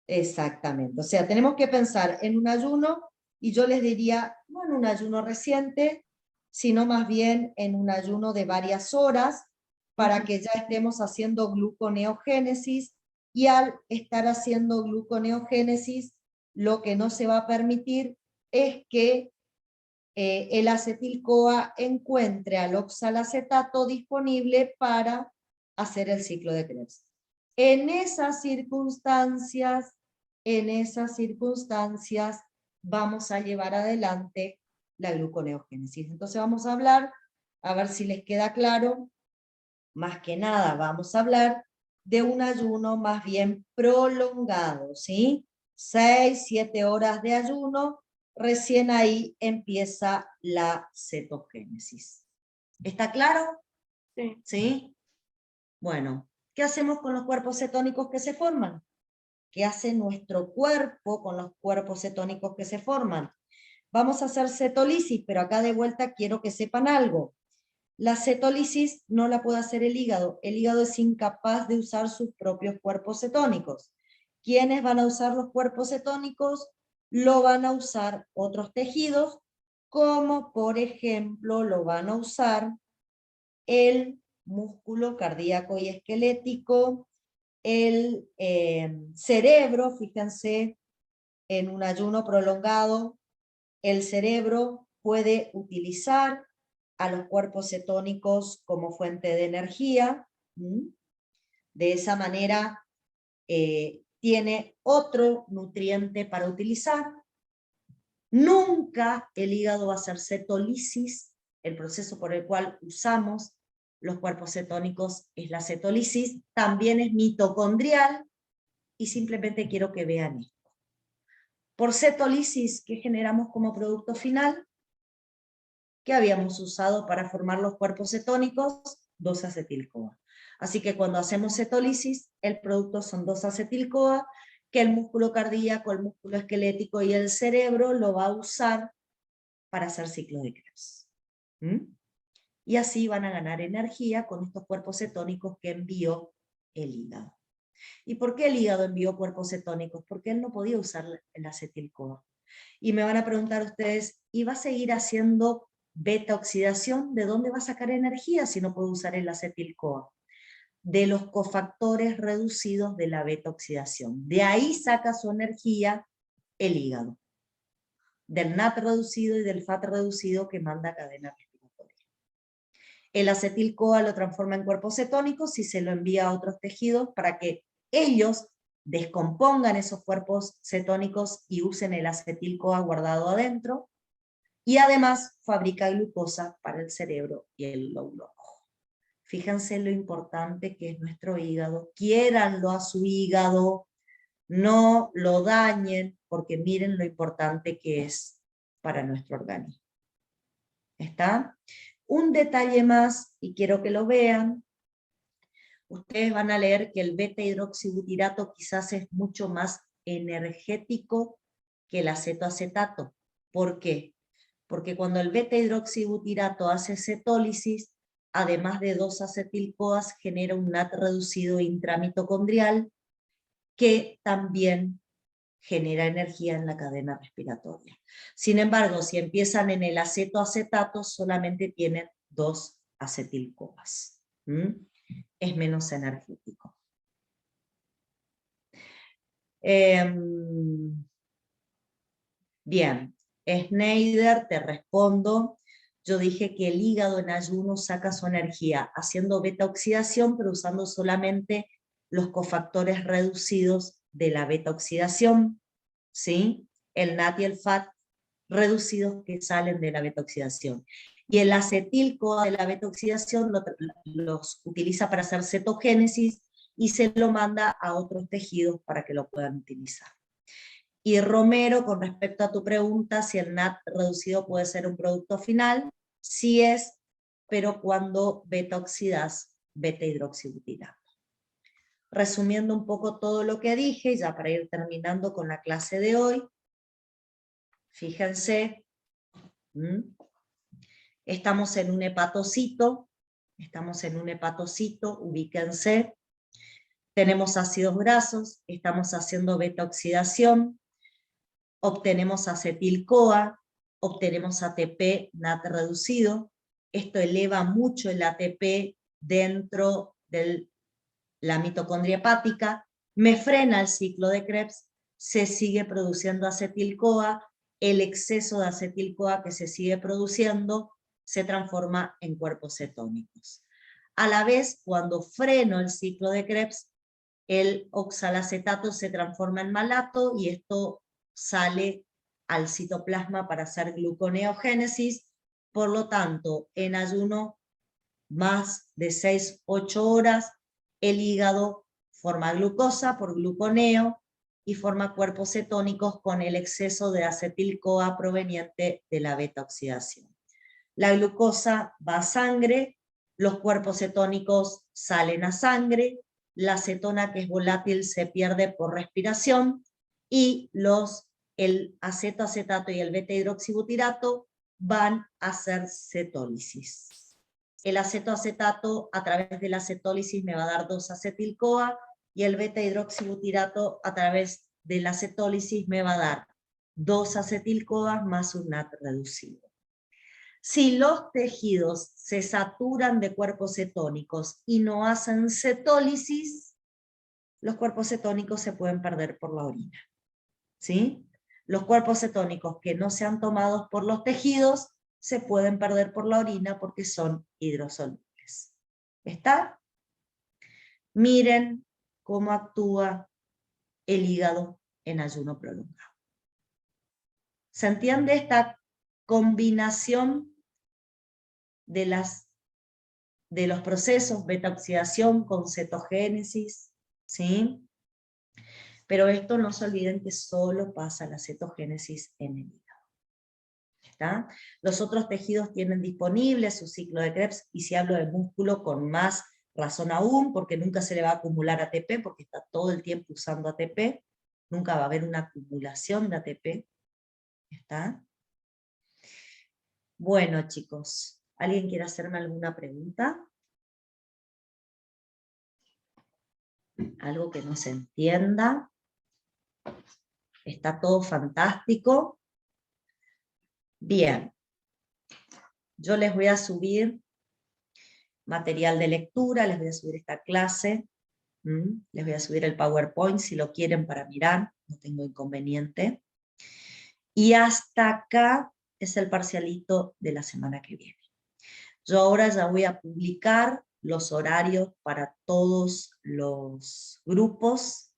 Exactamente. O sea, tenemos que pensar en un ayuno, y yo les diría, no en un ayuno reciente, sino más bien en un ayuno de varias horas, para que ya estemos haciendo gluconeogénesis, y al estar haciendo gluconeogénesis, lo que no se va a permitir es que el acetil-CoA encuentre al oxalacetato disponible para hacer el ciclo de Krebs. En esas circunstancias, vamos a llevar adelante la gluconeogénesis. Entonces vamos a hablar, a ver si les queda claro, más que nada vamos a hablar de un ayuno más bien prolongado, ¿sí? 6, 7 horas de ayuno, recién ahí empieza la cetogénesis. ¿Está claro? Sí. ¿Sí? Bueno, ¿qué hacemos con los cuerpos cetónicos que se forman? ¿Qué hace nuestro cuerpo con los cuerpos cetónicos que se forman? Vamos a hacer cetólisis, pero acá de vuelta quiero que sepan algo. La cetólisis no la puede hacer el hígado es incapaz de usar sus propios cuerpos cetónicos. ¿Quiénes van a usar los cuerpos cetónicos? Lo van a usar otros tejidos, como por ejemplo lo van a usar el músculo cardíaco y esquelético, el cerebro. Fíjense, en un ayuno prolongado, el cerebro puede utilizar a los cuerpos cetónicos como fuente de energía. De esa manera tiene otro nutriente para utilizar. Nunca el hígado va a hacer cetólisis. El proceso por el cual usamos los cuerpos cetónicos es la cetólisis. También es mitocondrial, y simplemente quiero que vean esto. Por cetólisis, ¿qué generamos como producto final? Que habíamos usado para formar los cuerpos cetónicos, 2-acetil-CoA. Así que cuando hacemos cetólisis, el producto son 2-acetil-CoA, que el músculo cardíaco, el músculo esquelético y el cerebro lo va a usar para hacer ciclo de Krebs. Y así van a ganar energía con estos cuerpos cetónicos que envió el hígado. ¿Y por qué el hígado envió cuerpos cetónicos? Porque él no podía usar el acetil-CoA. Y me van a preguntar ustedes, ¿y va a seguir haciendo beta oxidación? ¿De dónde va a sacar energía si no puede usar el acetil-CoA? De los cofactores reducidos de la beta oxidación. De ahí saca su energía el hígado. Del NAT reducido y del FAT reducido que manda cadena respiratoria. El acetil-CoA lo transforma en cuerpos cetónicos y se lo envía a otros tejidos para que ellos descompongan esos cuerpos cetónicos y usen el acetil-CoA guardado adentro, y además fabrica glucosa para el cerebro y el lóbulo rojo. Fíjense lo importante que es nuestro hígado. Quiéranlo a su hígado, no lo dañen, porque miren lo importante que es para nuestro organismo. ¿Está? Un detalle más, y quiero que lo vean. Ustedes van a leer que el beta-hidroxibutirato quizás es mucho más energético que el acetoacetato. ¿Por qué? Porque cuando el beta-hidroxibutirato hace cetólisis, además de 2-acetil-CoAs, genera un NAT reducido intramitocondrial que también genera energía en la cadena respiratoria. Sin embargo, si empiezan en el acetoacetato, solamente tienen 2-acetil-CoAs. Es menos energético. Bien, Schneider, te respondo. Yo dije que el hígado en ayuno saca su energía haciendo beta oxidación, pero usando solamente los cofactores reducidos de la beta oxidación, ¿sí? El NAT y el FAT reducidos que salen de la beta oxidación. Y el acetil-CoA de la beta oxidación los utiliza para hacer cetogénesis y se lo manda a otros tejidos para que lo puedan utilizar. Y Romero, con respecto a tu pregunta, si el NAT reducido puede ser un producto final, sí es, pero cuando beta oxidas beta-hidroxibutirato. Resumiendo un poco todo lo que dije, ya para ir terminando con la clase de hoy, fíjense, estamos en un hepatocito, estamos en un hepatocito, ubíquense. Tenemos ácidos grasos, estamos haciendo beta-oxidación, obtenemos acetil-CoA, obtenemos ATP NAT reducido. Esto eleva mucho el ATP dentro de la mitocondria hepática, me frena el ciclo de Krebs, se sigue produciendo acetil-CoA, el exceso de acetil-CoA que se sigue produciendo se transforma en cuerpos cetónicos. A la vez, cuando freno el ciclo de Krebs, el oxalacetato se transforma en malato y esto sale al citoplasma para hacer gluconeogénesis. Por lo tanto, en ayuno más de 6-8 horas, el hígado forma glucosa por gluconeo y forma cuerpos cetónicos con el exceso de acetil-CoA proveniente de la beta-oxidación. La glucosa va a sangre, los cuerpos cetónicos salen a sangre, la acetona, que es volátil, se pierde por respiración, y el acetoacetato y el beta-hidroxibutirato van a hacer cetólisis. El acetoacetato a través de la cetólisis me va a dar 2-acetil-CoA, y el beta-hidroxibutirato a través de la cetólisis me va a dar 2-acetil-CoA más un NAT reducido. Si los tejidos se saturan de cuerpos cetónicos y no hacen cetólisis, los cuerpos cetónicos se pueden perder por la orina. ¿Sí? Los cuerpos cetónicos que no sean tomados por los tejidos se pueden perder por la orina porque son hidrosolubles. ¿Está? Miren cómo actúa el hígado en ayuno prolongado. ¿Se entiende esta combinación de los procesos beta-oxidación con cetogénesis? ¿Sí? Pero esto no se olviden que solo pasa la cetogénesis en el hígado. ¿Está? Los otros tejidos tienen disponible su ciclo de Krebs, y si hablo de músculo con más razón aún, porque nunca se le va a acumular ATP, porque está todo el tiempo usando ATP, nunca va a haber una acumulación de ATP. ¿Está? Bueno, chicos, ¿alguien quiere hacerme alguna pregunta? ¿Algo que no se entienda? ¿Está todo fantástico? Bien. Yo les voy a subir material de lectura, les voy a subir esta clase, les voy a subir el PowerPoint si lo quieren para mirar, no tengo inconveniente. Y hasta acá es el parcialito de la semana que viene. Yo ahora ya voy a publicar los horarios para todos los grupos,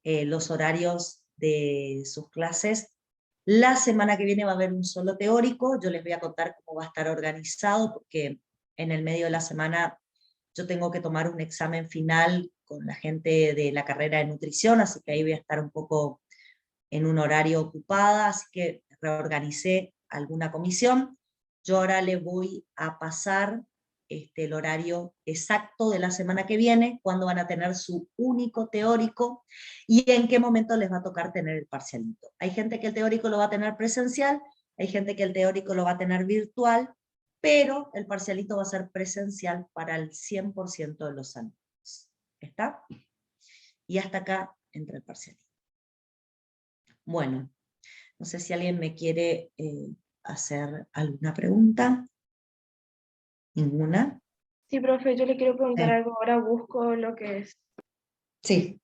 los horarios de sus clases. La semana que viene va a haber un solo teórico, yo les voy a contar cómo va a estar organizado, porque en el medio de la semana yo tengo que tomar un examen final con la gente de la carrera de nutrición, así que ahí voy a estar un poco en un horario ocupada, así que reorganicé alguna comisión. Yo ahora le voy a pasar el horario exacto de la semana que viene, cuándo van a tener su único teórico y en qué momento les va a tocar tener el parcialito. Hay gente que el teórico lo va a tener presencial, hay gente que el teórico lo va a tener virtual, pero el parcialito va a ser presencial para el 100% de los alumnos. ¿Está? Y hasta acá entra el parcialito. Bueno, no sé si alguien me quiere hacer alguna pregunta. ¿Ninguna? Sí, profe, yo le quiero preguntar algo, ahora busco lo que es. Sí.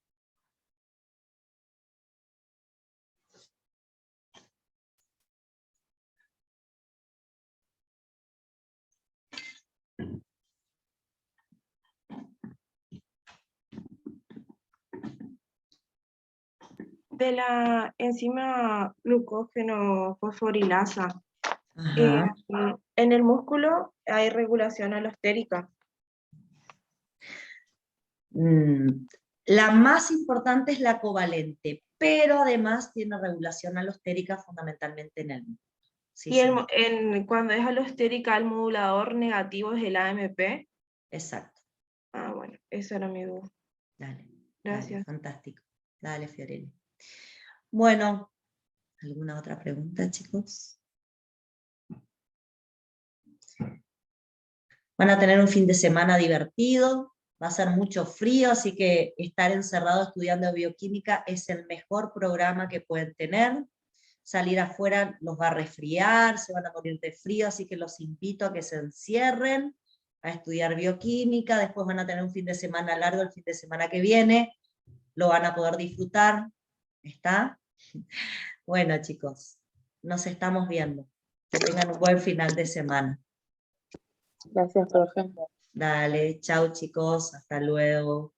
De la enzima glucógeno fosforilasa, Ajá. en el músculo hay regulación alostérica. La más importante es la covalente, pero además tiene regulación alostérica fundamentalmente en el músculo. Sí, Y sí. cuando es alostérica, el modulador negativo es el AMP. Exacto. Ah, bueno, esa era mi duda. Dale. Gracias. Dale, fantástico. Dale, Fiorella. Bueno, ¿alguna otra pregunta, chicos? Van a tener un fin de semana divertido, va a ser mucho frío, así que estar encerrado estudiando bioquímica es el mejor programa que pueden tener. Salir afuera los va a resfriar, se van a morir de frío, así que los invito a que se encierren, a estudiar bioquímica, después van a tener un fin de semana largo el fin de semana que viene, lo van a poder disfrutar, ¿está? Bueno, chicos, nos estamos viendo. Que tengan un buen final de semana. Gracias, profe. Dale, chau chicos, hasta luego.